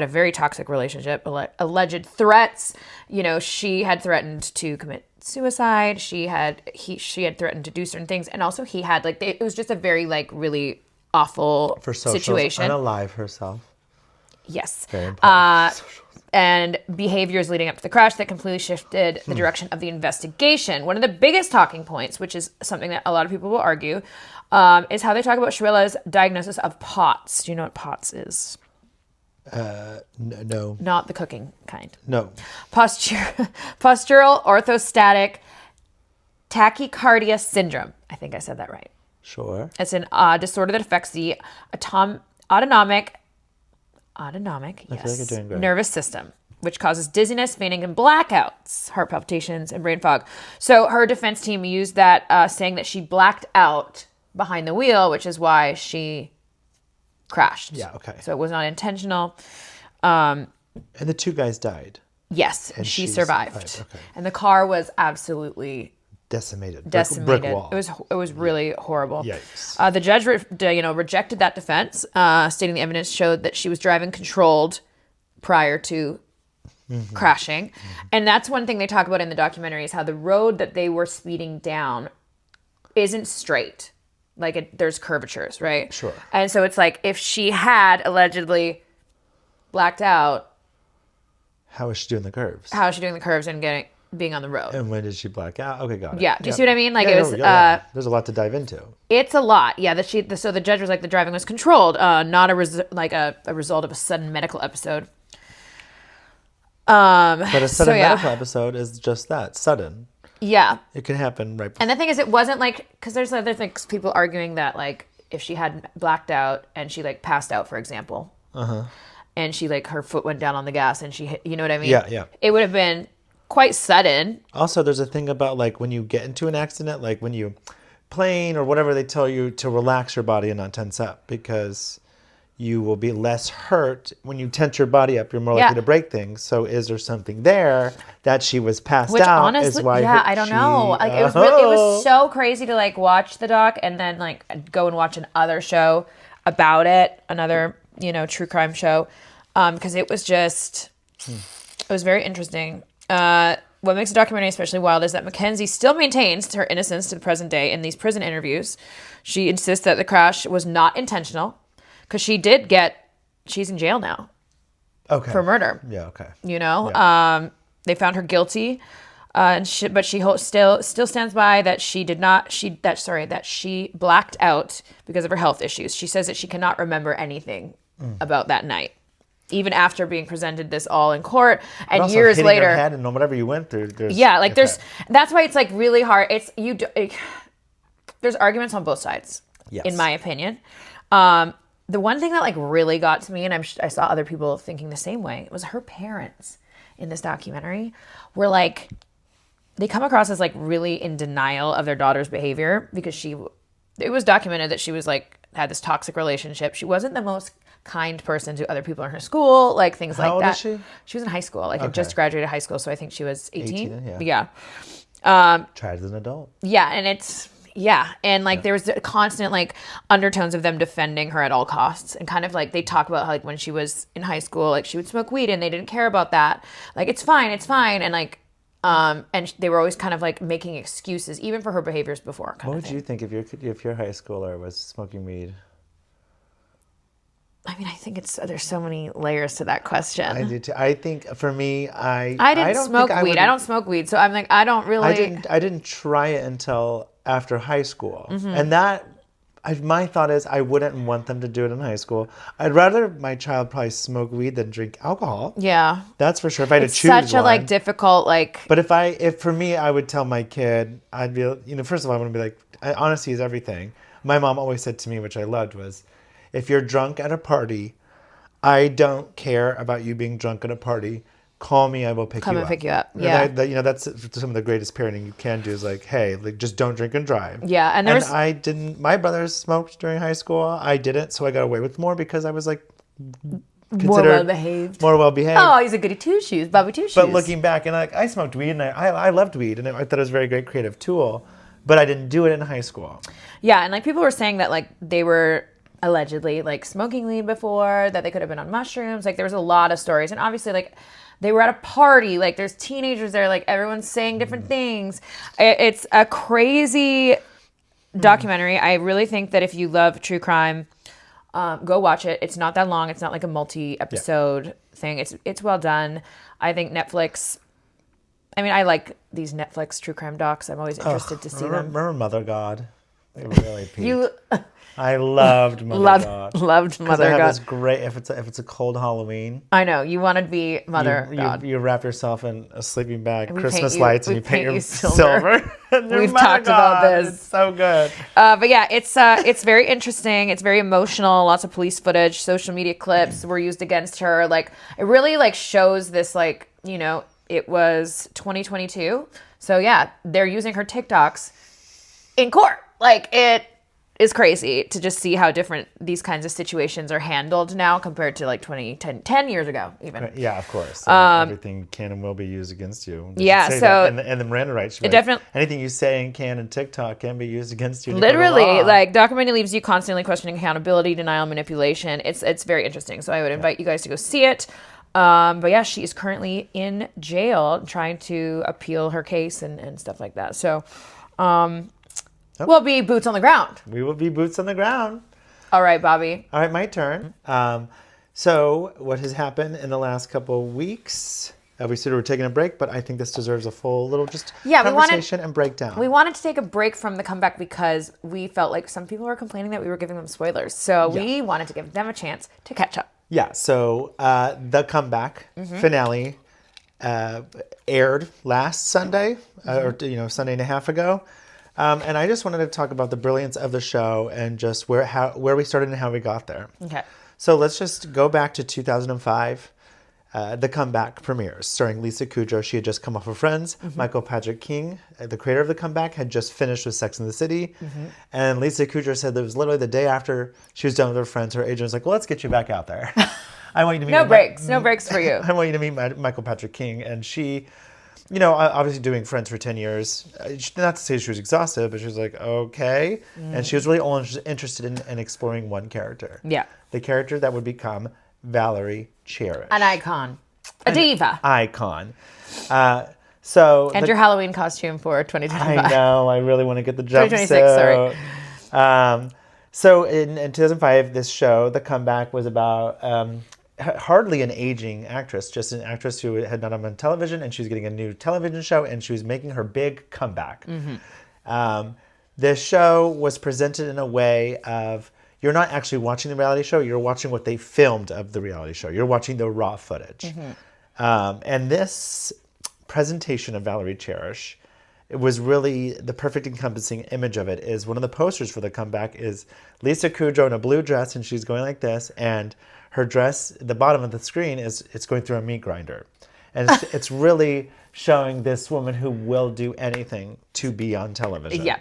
a very toxic relationship. Alleged threats. She had threatened to commit suicide. She had threatened to do certain things, and also he had it was just a very really awful For socials, situation. unalive herself. Yes. Very important. And behaviors leading up to the crash that completely shifted the direction of the investigation. One of the biggest talking points, which is something that a lot of people will argue, is how they talk about Shirilla's diagnosis of POTS. Do you know what POTS is? No. Not the cooking kind. No. Postural orthostatic tachycardia syndrome. I think I said that right. Sure. It's an disorder that affects the autonomic I feel like you're doing great. nervous system, which causes dizziness, fainting, and blackouts, heart palpitations, and brain fog. So her defense team used that, saying that she blacked out behind the wheel, which is why she crashed. Yeah, okay. So it was not intentional. And the two guys died. Yes, and she survived. Okay. And the car was absolutely Decimated. decimated. Brick wall. It was really horrible. Yikes. The judge, rejected that defense, stating the evidence showed that she was driving controlled prior to crashing. And that's one thing they talk about in the documentary is how the road that they were speeding down isn't straight. Like there's curvatures, right? Sure. And so it's like if she had allegedly blacked out. How is she doing the curves? How is she doing the curves and being on the road? And when did she black out? Okay, got it. Yeah. Do you see what I mean? Like Yeah, it was. There's a lot to dive into. It's a lot. Yeah. So the judge was like the driving was controlled, not a result of a sudden medical episode. But a sudden medical episode is just that, sudden. Yeah. It can happen right before. And the thing is, it wasn't like, because there's other things, people arguing that like if she had blacked out and she like passed out, for example, and she like her foot went down on the gas and she hit, you know what I mean? Yeah. It would have been quite sudden. Also, there's a thing about like when you get into an accident, like when you plane or whatever, they tell you to relax your body and not tense up because you will be less hurt. When you tense your body up, you're more likely to break things. So is there something there that she was passed out? Honestly, is why I don't know. Like it was so crazy to like watch the doc and then like go and watch another show about it, another, true crime show. Because it was just, it was very interesting. What makes the documentary especially wild is that Mackenzie still maintains her innocence to the present day in these prison interviews. She insists that the crash was not intentional because she's in jail now. Okay. For murder. Yeah, okay. Yeah. They found her guilty, but she still stands by that that she blacked out because of her health issues. She says that she cannot remember anything about that night. Even after being presented this all in court, and also years later, your head and whatever you went through, there's that's why it's like really hard. There's arguments on both sides, in my opinion. The one thing that like really got to me, and I saw other people thinking the same way, was her parents in this documentary were like, they come across as like really in denial of their daughter's behavior because it was documented that she was like had this toxic relationship. She wasn't the most kind person to other people in her school, like things like that. How old is she? She was in high school, like had just graduated high school, so I think she was 18. Yeah. Tried as an adult. Yeah, and like there was constant like undertones of them defending her at all costs, and kind of like they talk about how like when she was in high school, like she would smoke weed and they didn't care about that. Like it's fine, and like and they were always kind of like making excuses even for her behaviors before. What would you think if your high schooler was smoking weed? I mean, I think there's so many layers to that question. I do too. I think for me, I didn't smoke weed. I don't smoke weed, so I'm like, I don't really. I didn't try it until after high school, and that my thought is I wouldn't want them to do it in high school. I'd rather my child probably smoke weed than drink alcohol. Yeah, that's for sure. If I had to choose, such a like difficult like. But if for me, I would tell my kid, I'd be first of all, I want to be like, honesty is everything. My mom always said to me, which I loved, was, if you're drunk at a party, I don't care about you being drunk at a party. Call me, I will pick you up. Come and pick you up. Yeah. That's some of the greatest parenting you can do is like, hey, like just don't drink and drive. Yeah, and I didn't. My brothers smoked during high school. I didn't, so I got away with more because I was like more well behaved. More well behaved. Oh, he's a goody two shoes, Bobby Two Shoes. But looking back, and I smoked weed, and I loved weed, and I thought it was a very great creative tool. But I didn't do it in high school. Yeah, and like people were saying that like they were allegedly like smoking weed before, that they could have been on mushrooms. Like there was a lot of stories, and obviously like they were at a party, like there's teenagers there, like everyone's saying different things. It's a crazy documentary. I really think that if you love true crime, go watch it. It's not that long. It's not like a multi-episode thing. It's well done. I think Netflix, I mean, I like these Netflix true crime docs. I'm always interested to see them. Remember Mother God? They really peaked. I loved Mother God. Loved Mother God. I have this great, if it's a cold Halloween. I know, you want to be Mother God. You wrap yourself in a sleeping bag, Christmas lights, and you paint your silver. We've talked about this. It's so good. But yeah, it's very interesting. It's very emotional. Lots of police footage, social media clips were used against her. Like it really like shows this like, it was 2022. So yeah, they're using her TikToks in court. Like it is crazy to just see how different these kinds of situations are handled now compared to like 10 years ago even. Yeah, of course. Everything can and will be used against you. Yeah, so and the Miranda rights should be definitely anything you say and can and TikTok can be used against you. Literally, like documentary leaves you constantly questioning accountability, denial, manipulation. It's very interesting. So I would invite you guys to go see it. But yeah, she is currently in jail trying to appeal her case and stuff like that. So we'll be boots on the ground. We will be boots on the ground. All right, Bobby. All right, my turn. So what has happened in the last couple of weeks? We said we were taking a break, but I think this deserves a full little conversation and breakdown. We wanted to take a break from the comeback because we felt like some people were complaining that we were giving them spoilers. So we wanted to give them a chance to catch up. Yeah, so the comeback finale aired last Sunday, or Sunday and a half ago. And I just wanted to talk about the brilliance of the show and just where we started and how we got there. Okay. So let's just go back to 2005. The comeback premieres, starring Lisa Kudrow. She had just come off of Friends. Michael Patrick King, the creator of the comeback, had just finished with Sex and the City. And Lisa Kudrow said that it was literally the day after she was done with her Friends. Her agent was like, well, let's get you back out there. I want you to meet No breaks for you. I want you to meet Michael Patrick King. And she, obviously doing Friends for 10 years, not to say she was exhausted, but she was like, okay. And she was really only interested in exploring one character. Yeah. The character that would become Valkyrie Cherish. An icon. A diva. Icon. And your Halloween costume for 2025. I know. I really want to get the jumpsuit. 2026, sorry. So in 2005, this show, The Comeback, was about hardly an aging actress, just an actress who had not been on television, and she was getting a new television show, and she was making her big comeback. This show was presented in a way of, you're not actually watching the reality show, you're watching what they filmed of the reality show. You're watching the raw footage. And this presentation of Valkyrie Cherish, it was really the perfect encompassing image of it. Is one of the posters for the comeback is Lisa Kudrow in a blue dress, and she's going like this, and her dress, the bottom of the screen, it's going through a meat grinder. And it's really showing this woman who will do anything to be on television. Yeah.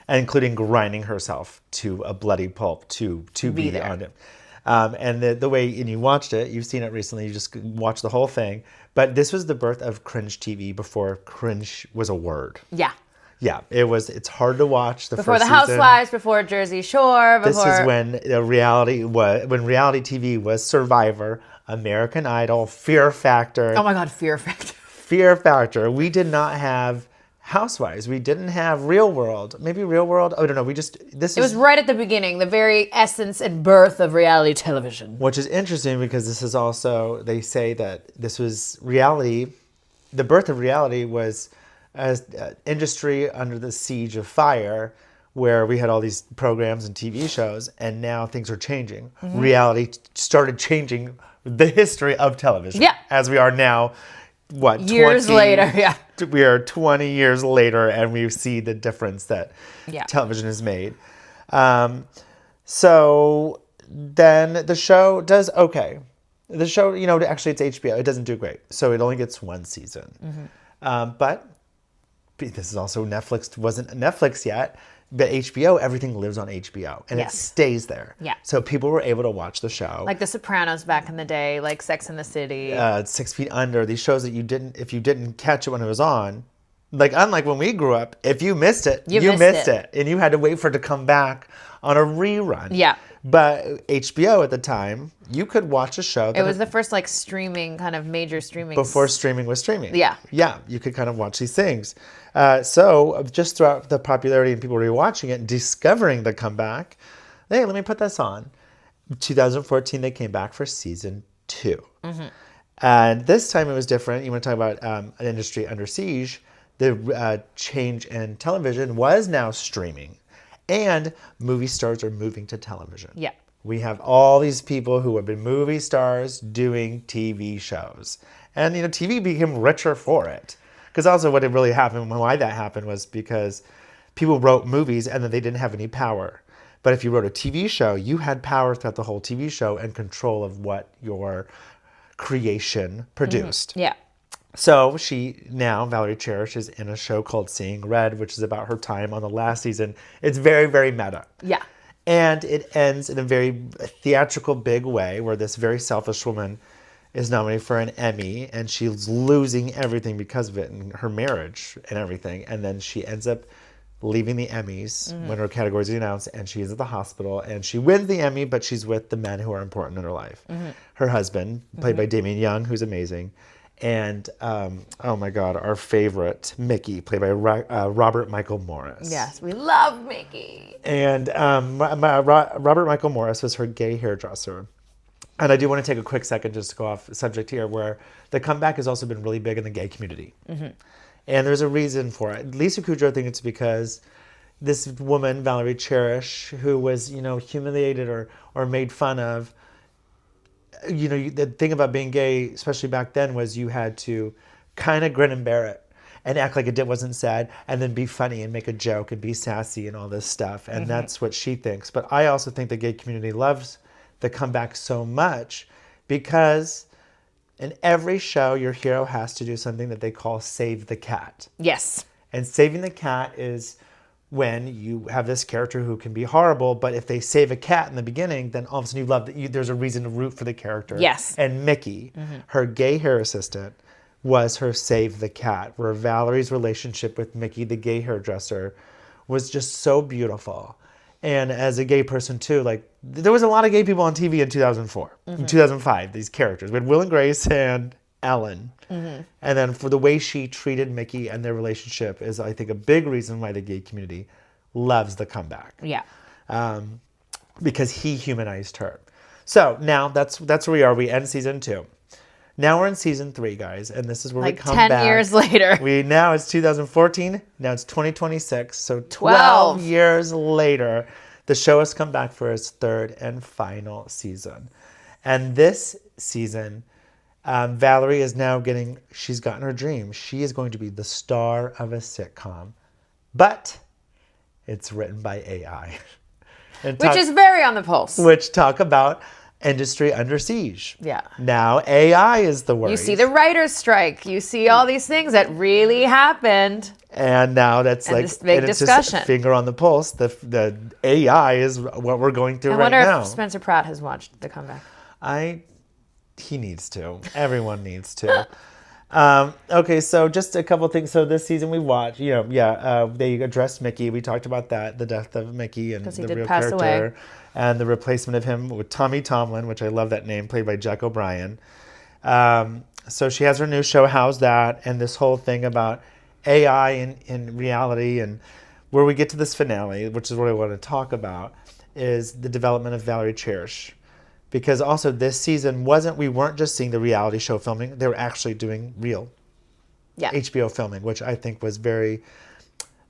Including grinding herself to a bloody pulp to be there. on it. And the way, and you watched it, you've seen it recently, you just watched the whole thing. But this was the birth of cringe TV before cringe was a word. Yeah. Yeah, it's hard to watch before first the season. Housewives, before Jersey Shore, before... This is when reality TV was Survivor, American Idol, Fear Factor. Oh my God, Fear Factor. Fear Factor. We did not have Housewives. We didn't have Real World. Maybe Real World. Oh, I don't know. It was right at the beginning, the very essence and birth of reality television. Which is interesting because this is also, they say that this was reality. The birth of reality was an industry under the siege of fire, where we had all these programs and TV shows, and now things are changing. Reality started changing the history of television. Yeah. As we are now, years later, yeah. We are 20 years later, and we see the difference that television has made. So then the show does okay. The show, actually it's HBO. It doesn't do great. So it only gets one season. But this is also Netflix. Wasn't Netflix yet. But HBO, everything lives on HBO, and it stays there. Yeah. So people were able to watch the show. Like The Sopranos back in the day, like Sex and the City. 6 Feet Under, these shows that if you didn't catch it when it was on, like unlike when we grew up, if you missed it, you missed it. And you had to wait for it to come back on a rerun. Yeah. But HBO at the time, you could watch a show. It was the first streaming, kind of major streaming. Before streaming was streaming. Yeah. Yeah, you could kind of watch these things. So just throughout the popularity and people rewatching it and discovering the comeback, hey, let me put this on. 2014, they came back for season 2. And this time it was different. You want to talk about an industry under siege. The change in television was now streaming. And movie stars are moving to television. Yeah. We have all these people who have been movie stars doing TV shows. And, TV became richer for it. Because also what had really happened, why that happened was because people wrote movies and then they didn't have any power. But if you wrote a TV show, you had power throughout the whole TV show and control of what your creation produced. Yeah. So Valkyrie Cherish, is in a show called Seeing Red, which is about her time on the last season. It's very, very meta. Yeah. And it ends in a very theatrical, big way where this very selfish woman is nominated for an Emmy, and she's losing everything because of it, and her marriage and everything. And then she ends up leaving the Emmys when her categories are announced, and she is at the hospital, and she wins the Emmy, but she's with the men who are important in her life. Her husband, played by Damien Young, who's amazing, and oh my God, our favorite, Mickey, played by Robert Michael Morris. Yes, we love Mickey. And Robert Michael Morris was her gay hairdresser. And I do want to take a quick second just to go off subject here, where the comeback has also been really big in the gay community. And there's a reason for it. Lisa Kudrow, I think it's because this woman, Valerie Cherish, who was, humiliated or made fun of, the thing about being gay, especially back then, was you had to kind of grin and bear it and act like it wasn't sad, and then be funny and make a joke and be sassy and all this stuff. And that's what she thinks. But I also think the gay community loves the comeback so much because in every show, your hero has to do something that they call save the cat. Yes. And saving the cat is when you have this character who can be horrible, but if they save a cat in the beginning, then all of a sudden you love that. There's a reason to root for the character. Yes. And Mickey, her gay hair assistant, was her save the cat, where Valerie's relationship with Mickey, the gay hairdresser, was just so beautiful. And as a gay person too, there was a lot of gay people on TV in 2004, in 2005, these characters. We had Will and Grace and Ellen. And then for the way she treated Mickey and their relationship is, I think, a big reason why the gay community loves the comeback. Yeah. Because he humanized her. So now that's where we are. We end season 2. Now we're in season 3, guys, and this is where we come 10 back. 10 years later. Now it's 2014. Now it's 2026. So 12 years later, the show has come back for its 3rd and final season. And this season, Valerie is now she's gotten her dream. She is going to be the star of a sitcom, but it's written by AI. Which is very on the pulse. Which talk about industry under siege. Yeah. Now AI is the word. You see the writers' strike. You see all these things that really happened. And now that's this big discussion. Just finger on the pulse. The AI is what we're going through right now. I wonder if Spencer Pratt has watched the comeback. He needs to. Everyone needs to. Okay, so just a couple things. So this season we watched, they addressed Mickey. We talked about that, the death of Mickey and the real character. Away. And the replacement of him with Tommy Tomlin, which I love that name, played by Jack O'Brien. So she has her new show, How's That? And this whole thing about AI in reality, and where we get to this finale, which is what I want to talk about, is the development of Valerie Cherish. Because also this season we weren't just seeing the reality show filming, they were actually doing real HBO filming, which I think was very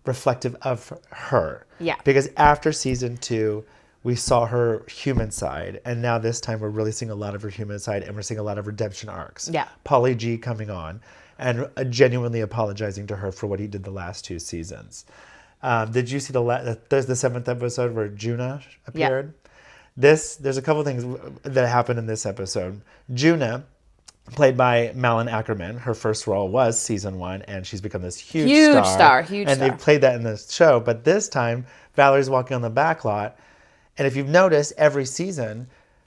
reflective of her. Yeah. Because after season 2, we saw her human side, and now this time we're really seeing a lot of her human side, and we're seeing a lot of redemption arcs. Yeah. Pauly G coming on and genuinely apologizing to her for what he did the last 2 seasons. Did you see there's the 7th episode where Juna appeared? Yeah. There's a couple things that happened in this episode. Juna, played by Malin Ackerman, her first role was season 1, and she's become this huge star. And they played that in the show, but this time Valerie's walking on the back lot. And if you've noticed, every season,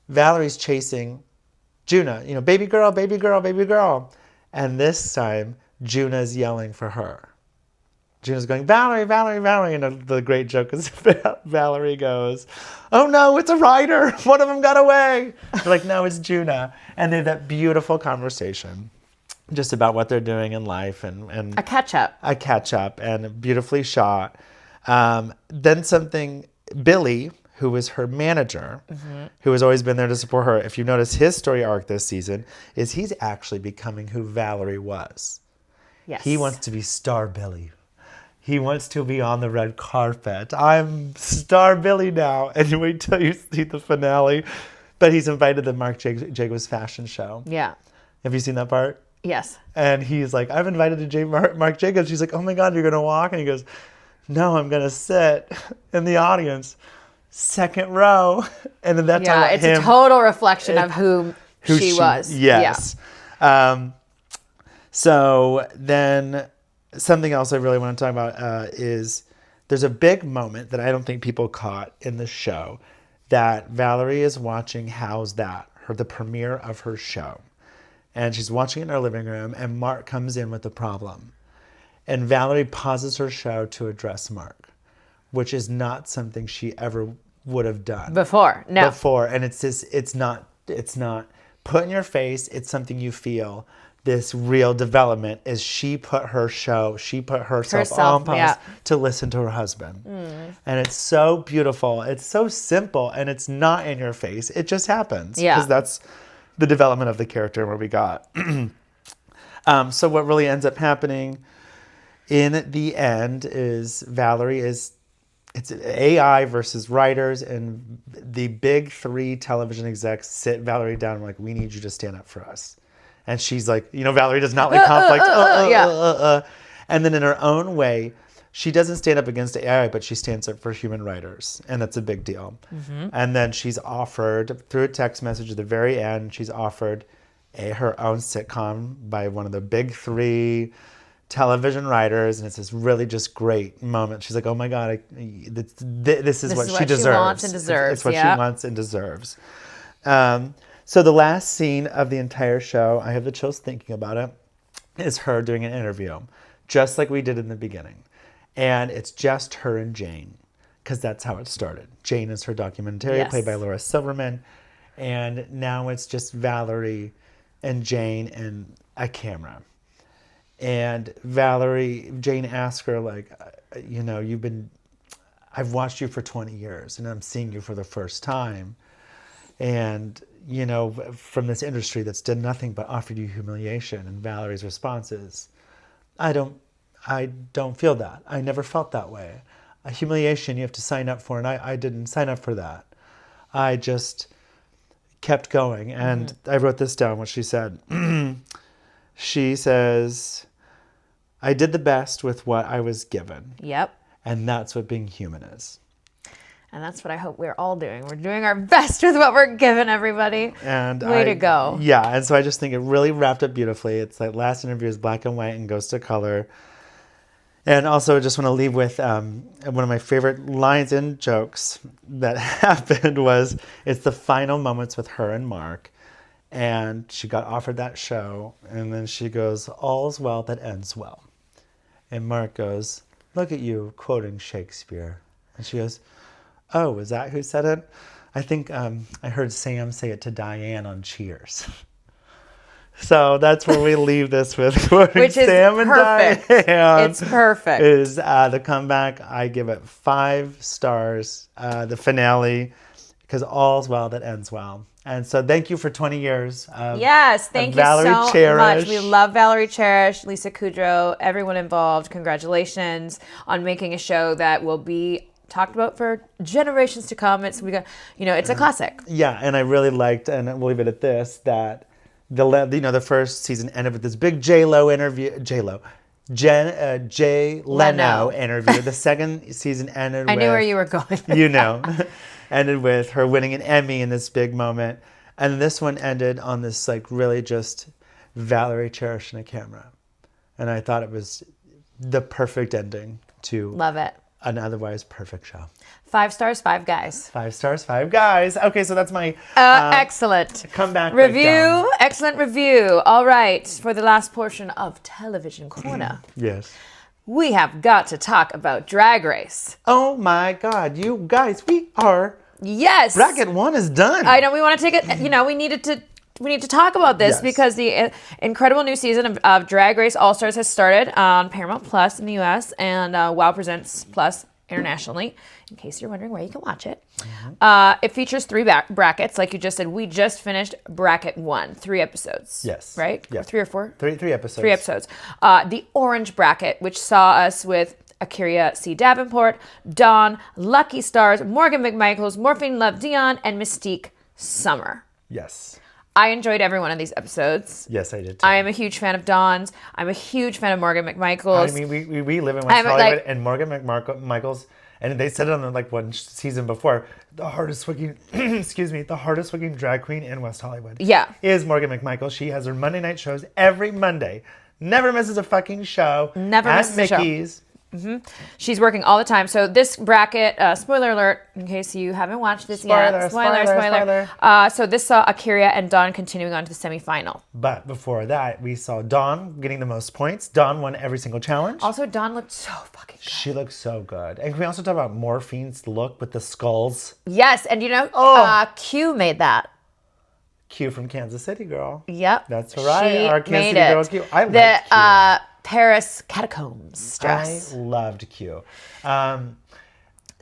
Valerie's chasing Juna, baby girl, baby girl, baby girl. And this time, Juna's yelling for her. Juna's going, Valerie, Valerie, Valerie. And the great joke is Valerie goes, oh no, it's a rider. One of them got away. They're like, no, it's Juna. And they have that beautiful conversation just about what they're doing in life. And a catch-up. A catch-up, and beautifully shot. Then Billy, who was her manager, who has always been there to support her. If you notice, his story arc this season is he's actually becoming who Valerie was. Yes. He wants to be Star Billy. He wants to be on the red carpet. I'm Star Billy now. And you wait till you see the finale. But he's invited to the Marc Jacobs fashion show. Yeah. Have you seen that part? Yes. And he's like, I've invited to Marc Jacobs. She's like, oh my God, you're going to walk? And he goes, no, I'm going to sit in the audience. 2nd row. And then that's it's a total reflection of who she was. Yes. Yeah. So then something else I really want to talk about is there's a big moment that I don't think people caught in the show, that Valerie is watching How's That, the premiere of her show. And she's watching it in her living room, and Mark comes in with a problem. And Valerie pauses her show to address Mark. which is not something she ever would have done Before. And it's not put in your face. It's something you feel. This real development is she put herself on pause to listen to her husband. And it's so beautiful. It's so simple, and it's not in your face. It just happens. Because that's the development of the character and where we got. So what really ends up happening in the end is it's AI versus writers, and the big three television execs sit Valkyrie down and like, we need you to stand up for us. And she's like, Valkyrie does not like conflict. And then in her own way, she doesn't stand up against AI, but she stands up for human writers. And that's a big deal. And then she's offered, through a text message at the very end, she's offered her own sitcom by one of the big three television writers. And it's this really just great moment. She's like, oh my God, this is what she deserves. Wants and deserves. It's what she wants and deserves. So the last scene of the entire show, I have the chills thinking about it, is her doing an interview, just like we did in the beginning. And it's just her and Jane, because that's how it started. Jane is her documentary, played by Laura Silverman. And now it's just Valkyrie and Jane and a camera. And Jane asks her, like, I've watched you for 20 years, and I'm seeing you for the first time. And from this industry that's done nothing but offered you humiliation. And Valerie's response is, I don't feel that. I never felt that way. A humiliation you have to sign up for, and I didn't sign up for that. I just kept going. And I wrote this down, what she said. She says, I did the best with what I was given. Yep. And that's what being human is. And that's what I hope we're all doing. We're doing our best with what we're given, everybody. And Way to go. Yeah, and so I just think it really wrapped up beautifully. It's like last interview is black and white and goes to color. And also I just want to leave with one of my favorite lines and jokes that happened was, it's the final moments with her and Mark. And she got offered that show. And then she goes, all's well that ends well. And Mark goes, look at you quoting Shakespeare. And she goes, oh, is that who said it? I think I heard Sam say it to Diane on Cheers. So that's where we leave this with quoting Which is Sam and perfect. Diane. It's perfect. Is the comeback. I give it 5 stars. The finale, because all's well that ends well. And so thank you for 20 years of thank you so Cherish. much. We love Valkyrie Cherish, Lisa Kudrow, everyone involved. Congratulations on making a show that will be talked about for generations to come. It's it's a classic. Yeah, and I really liked, and we'll leave it at this, that the first season ended with this big Jay Leno interview. The second season ended. I knew where you were going. Ended with her winning an Emmy in this big moment, and this one ended on this like really just Valkyrie cherishing a camera, and I thought it was the perfect ending to love it. An otherwise perfect show. 5 stars, 5 guys. 5 stars, 5 guys. Okay, so that's my excellent comeback review. breakdown. Excellent review. All right, for the last portion of Television Corner, yes, we have got to talk about Drag Race. Oh my God, you guys, we are. Yes. Bracket 1 is done. I know we want to take it. We need to talk about this because the incredible new season of Drag Race All Stars has started on Paramount Plus in the U.S. and Wow Presents Plus internationally, in case you're wondering where you can watch it. It features 3 brackets, like you just said. We just finished Bracket 1, 3 episodes. Yes. Right? Yeah. 3 or 4? 3 episodes. 3 episodes. The Orange Bracket, which saw us with Akira C. Davenport, Dawn, Lucky Stars, Morgan McMichaels, Morphine Love Dion, and Mystique Summer. Yes. I enjoyed every one of these episodes. Yes, I did too. I am a huge fan of Dawn's. I'm a huge fan of Morgan McMichaels. I mean, we live in West Hollywood, and Morgan McMichaels, and they said it on like one season before, the hardest working, the hardest working drag queen in West Hollywood. Yeah. Is Morgan McMichaels. She has her Monday night shows every Monday. Never misses a fucking show. Never misses a show. Mickey's She's working all the time. So this bracket, spoiler alert, in case you haven't watched this yet. Spoiler. So this saw Akira and Dawn continuing on to the semifinal. But before that, we saw Dawn getting the most points. Dawn won every single challenge. Also, Dawn looked so fucking good. She looked so good. And can we also talk about Morphine's look with the skulls? Yes, and Q made that. Q from Kansas City, girl. Yep. That's right. She Our Kansas made City girl it. was Q. I liked Q. Paris catacombs dress. I loved Q. Also,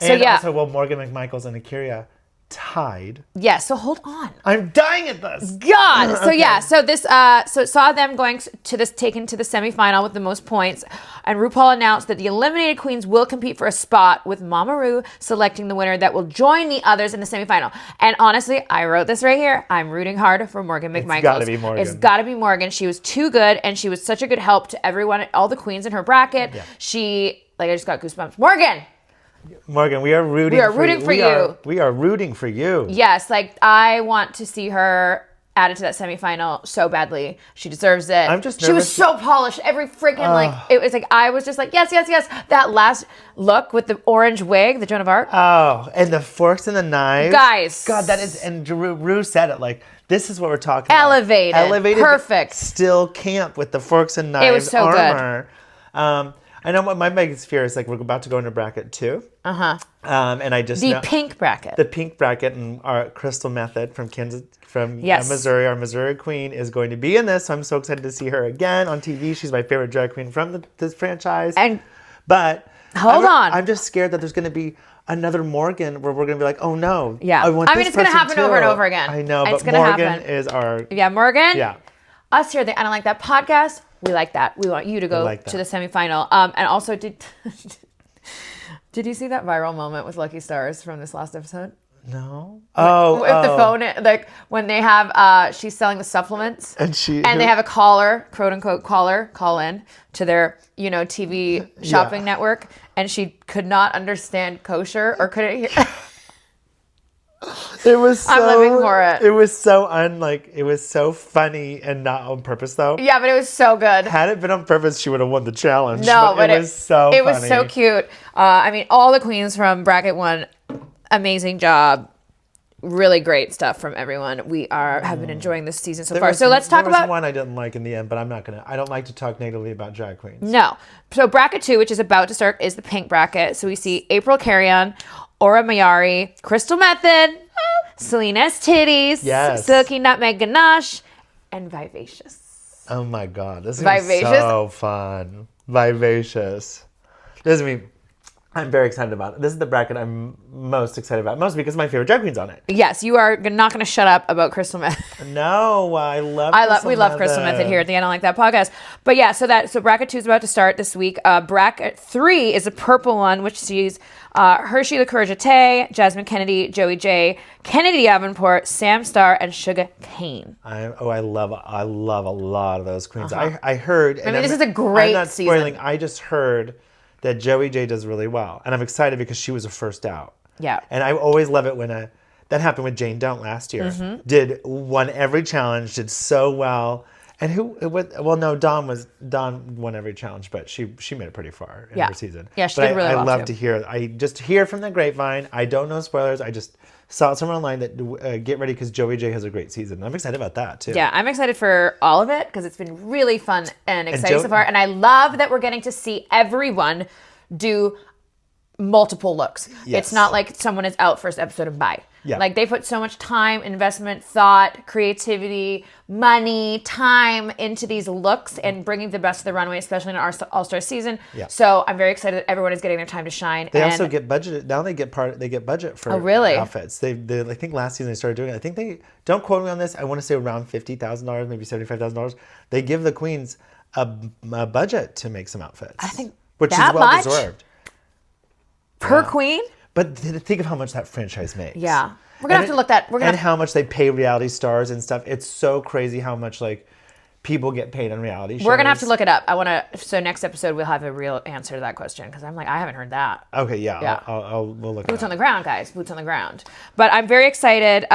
Morgan McMichaels and Akira tied. Yeah, so hold on. I'm dying at this. God. So so this so it saw them going to this taken to the semifinal with the most points, and RuPaul announced that the eliminated queens will compete for a spot, with Mama Ru selecting the winner that will join the others in the semifinal. And honestly, I wrote this right here. I'm rooting hard for Morgan McMichaels. It's gotta be Morgan. It's gotta be Morgan. She was too good, and she was such a good help to everyone, all the queens in her bracket. Yeah. She I just got goosebumps. Morgan, we are rooting for you. We are rooting for you. Yes, I want to see her added to that semifinal so badly. She deserves it. I'm just nervous. She was so polished. Every freaking it was I was just like, yes. That last look with the orange wig, the Joan of Arc. Oh, and the forks and the knives. Guys. God, that is, and Ru said it, this is what we're talking Elevated. about. Elevated. Perfect. Still camp with the forks and knives. It was so armor. Good. I know what my biggest fear is, we're about to go into bracket 2. And I just the pink bracket. The pink bracket, and our Crystal Method from Missouri, our Missouri queen, is going to be in this. So I'm so excited to see her again on TV. She's my favorite drag queen from this franchise. But hold on, I'm just scared that there's going to be another Morgan where we're going to be like, oh no. Yeah. I mean, it's going to happen over and over again. I know, it's but Morgan is our... Yeah, Morgan? Yeah. Us here at the I Don't Like That podcast, we like that. We want you to go to the semifinal. And also, did you see that viral moment with Lucky Stars from this last episode? No. With the phone, when they have, she's selling the supplements, and they have a caller, quote unquote caller, call in to their, TV shopping network, and she could not understand kosher or couldn't hear. It was so, I'm living for it. It was so it was so funny and not on purpose though. Yeah, but it was so good. Had it been on purpose, she would have won the challenge. No, but it was so funny. It was so cute. All the queens from bracket 1, amazing job. Really great stuff from everyone. We have been enjoying this season so far. So let's talk about one I didn't like in the end, but I don't like to talk negatively about drag queens. No. So bracket 2, which is about to start, is the pink bracket. So we see April Carrion, Aura Mayari, Crystal Method, Selena's Titties, yes. Silky Nutmeg Ganache, and Vivacious. Oh my God. This is so fun. Vivacious. This is me. I'm very excited about it. This is the bracket I'm most excited about, mostly because my favorite drag queen's on it. Yes, you are not going to shut up about Crystal Method. No, we love Crystal Method here at the I Don't Like That podcast. But yeah, so bracket 2 is about to start this week. Bracket 3 is a purple one, which sees Hershey LaCourgette, Jasmine Kennedy, Joey J, Kennedy Davenport, Sam Starr, and Sugar Kane. I love a lot of those queens. I heard. This is a great I'm not spoiling. season. I just heard that Joey J does really well, and I'm excited because she was a first out. Yeah. And I always love it when that happened with Jane Don't last year. Mm-hmm. Won every challenge, did so well. And Dawn won every challenge, but she made it pretty far in her season. Yeah, she did really well. I love to hear. I just hear from the grapevine. I don't know spoilers. I just saw somewhere online that get ready because Joey J has a great season. I'm excited about that too. Yeah, I'm excited for all of it because it's been really fun and exciting so far. And I love that we're getting to see everyone do multiple looks. Yes. It's not like someone is out first episode and bye. Yeah. They put so much time, investment, thought, creativity, money, time into these looks and bringing the best of the runway, especially in our All-Star season. Yeah. So I'm very excited that everyone is getting their time to shine. They also get budget. Now they get budget for outfits. They I think last season they started doing it. I think they, don't quote me on this, I want to say around $50,000, maybe $75,000. They give the queens a budget to make some outfits. I think which is that well much? deserved. Per queen? But think of how much that franchise makes. Yeah. We're going to have to look at... And how much they pay reality stars and stuff. It's so crazy how much, people get paid on reality shows. We're going to have to look it up. So next episode, we'll have a real answer to that question. Because I'm I haven't heard that. Okay, yeah. We'll look it up. Boots on the ground, guys. Boots on the ground. But I'm very excited.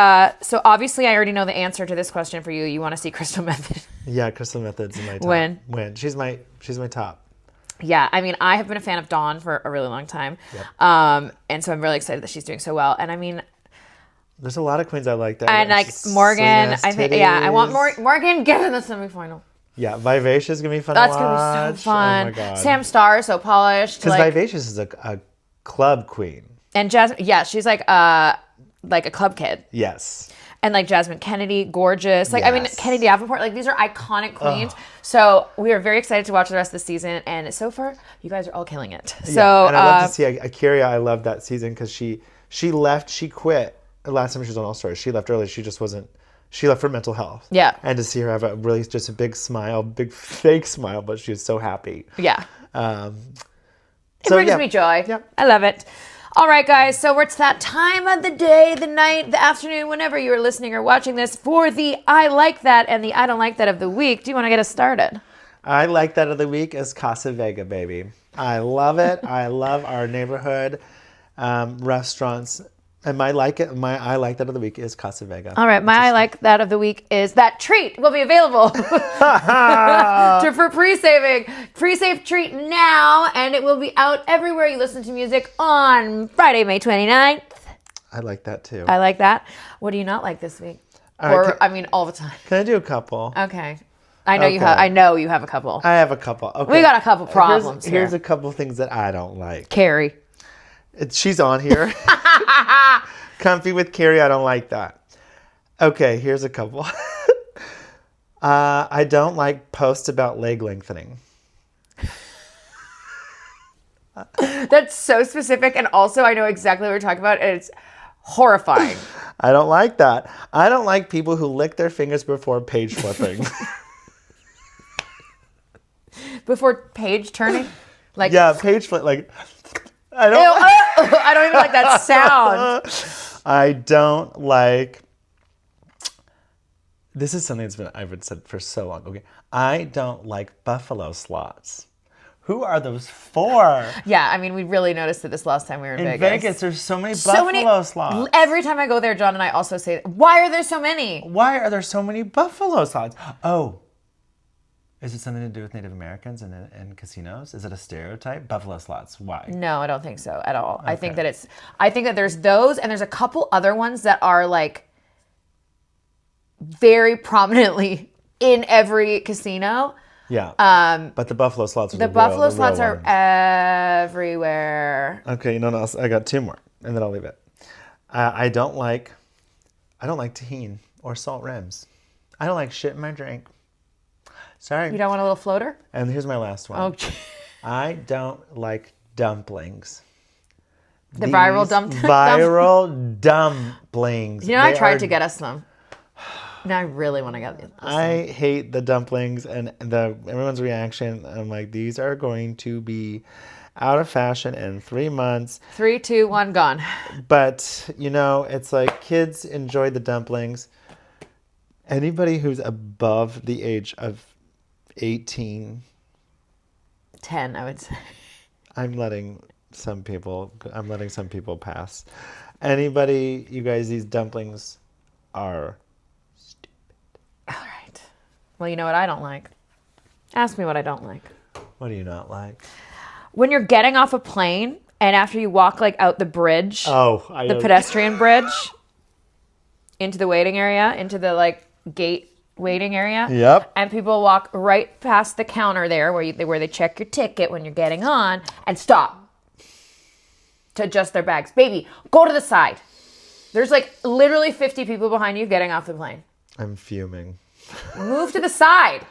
So obviously, I already know the answer to this question for you. You want to see Crystal Method. Yeah, Crystal Method's my top. Win. She's my top. Yeah, I mean, I have been a fan of Dawn for a really long time. Yep. And so I'm really excited that she's doing so well. And I mean, There's a lot of queens I like that. and like Morgan, I think, yeah, I want Morgan get in the semifinal. Yeah, Vivacious is going to be fun That's to going watch. to be so fun. Oh my God. Sam Starr, so polished. Because Like, Vivacious is a club queen. and Jasmine, yeah, she's like a club kid. Yes. And like Jasmine Kennedy, gorgeous. Like, I mean, Yes. Kennedy Davenport, like these are iconic queens. So we are very excited to watch the rest of the season. And so far, you guys are all killing it. So, and I love to see Akira. I love that season because she left, she quit. The last time she was on All Stars, she left early. She just wasn't, she left for mental health. Yeah. And to see her have a really, just a big smile, big fake smile, but she was so happy. yeah. It Brings me joy. Yep. I love it. All right, guys. So it's that time of the day, the night, the afternoon, whenever you are listening or watching this for the I Like That and the I Don't Like That of the week. Do you want to get us started? I like that of the week is Casa Vega, baby. I love it. I love our neighborhood restaurants. And my I like that of the week is Casa Vega. All right, my I Like That of the week is that treat will be available for pre-saving. Pre-save treat now, and it will be out everywhere you listen to music on Friday, May 29th. I like that too. I like that. What do you not like this week? right, I mean, all the time. Can I do a couple? Okay. I know you Okay. have. I know you have a couple. I have a couple. Okay. We got a couple problems Here's here. a couple things that I don't like. Carrie. She's on here. Comfy with Carrie. I don't like that. Okay, here's a couple. I don't like posts about leg lengthening. That's so specific, and also I know exactly what you're talking about, and it's horrifying. I don't like that. I don't like people who lick their fingers before page flipping. Before page turning, like Yeah, page flip. Like I don't. Ew, I don't even like that sound. I don't like. This is something I've said for so long. Okay, I don't like buffalo slots. Who are those for? Yeah, I mean, we really noticed it this last time we were in In Vegas. Vegas, there's so many buffalo slots. Every time I go there, John and I also say, why are there so many? Why are there so many buffalo slots? Oh, is it something to do with Native Americans and casinos? Is it a stereotype? Buffalo slots. Why? No, I don't think so at all. I think that there's those, and there's a couple other ones that are like very prominently in every casino. Yeah. But the buffalo slots are The buffalo slots are everywhere. Okay, you know what else? I got two more, and then I'll leave it. I don't like tahini or salt rims. I don't like shit in my drink. Sorry. You don't want a little floater? And here's my last one. Oh, I don't like dumplings. viral Viral dumplings. You know, I tried to get us some. Now I really want to get these. I hate the dumplings and everyone's reaction. I'm like, these are going to be out of fashion in 3 months. 3, 2, 1, gone. But, you know, it's like kids enjoy the dumplings. Anybody who's above the age of 18. 10, I would say. I'm letting some people pass. Anybody, you guys, these dumplings are stupid. All right. Well, you know what I don't like? Ask me what I don't like. What do you not like? When you're getting off a plane and after you walk like out the bridge, the pedestrian bridge, into the waiting area, into the like gate waiting area. Yep. And people walk right past the counter there where they check your ticket when you're getting on and stop to adjust their bags. Baby, go to the side. There's like literally 50 people behind you getting off the plane. I'm fuming. Move to the side.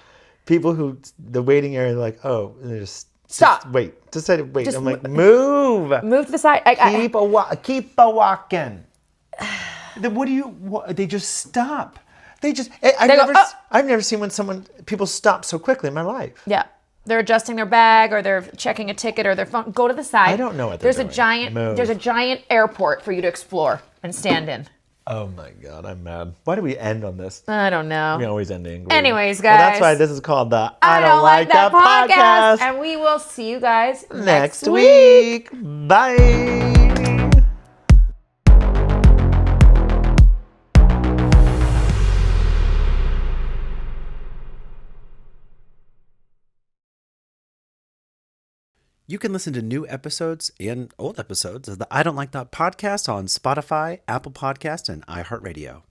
People who, the waiting area, they're like, oh, and they just Stop. Wait. Just say wait. Just I'm like, move. Move to the side. Keep a walking. They just stop. I've never seen people stop so quickly in my life. Yeah. They're adjusting their bag or they're checking a ticket or their phone. Go to the side. I don't know what they're doing. There's a giant airport for you to explore and stand in. Oh my God, I'm mad. Why do we end on this? I don't know. We always end angry. Anyways, guys. Well, that's why this is called the I Don't Like That podcast. And we will see you guys next week. Bye. You can listen to new episodes and old episodes of the I Don't Like That podcast on Spotify, Apple Podcast, and iHeartRadio.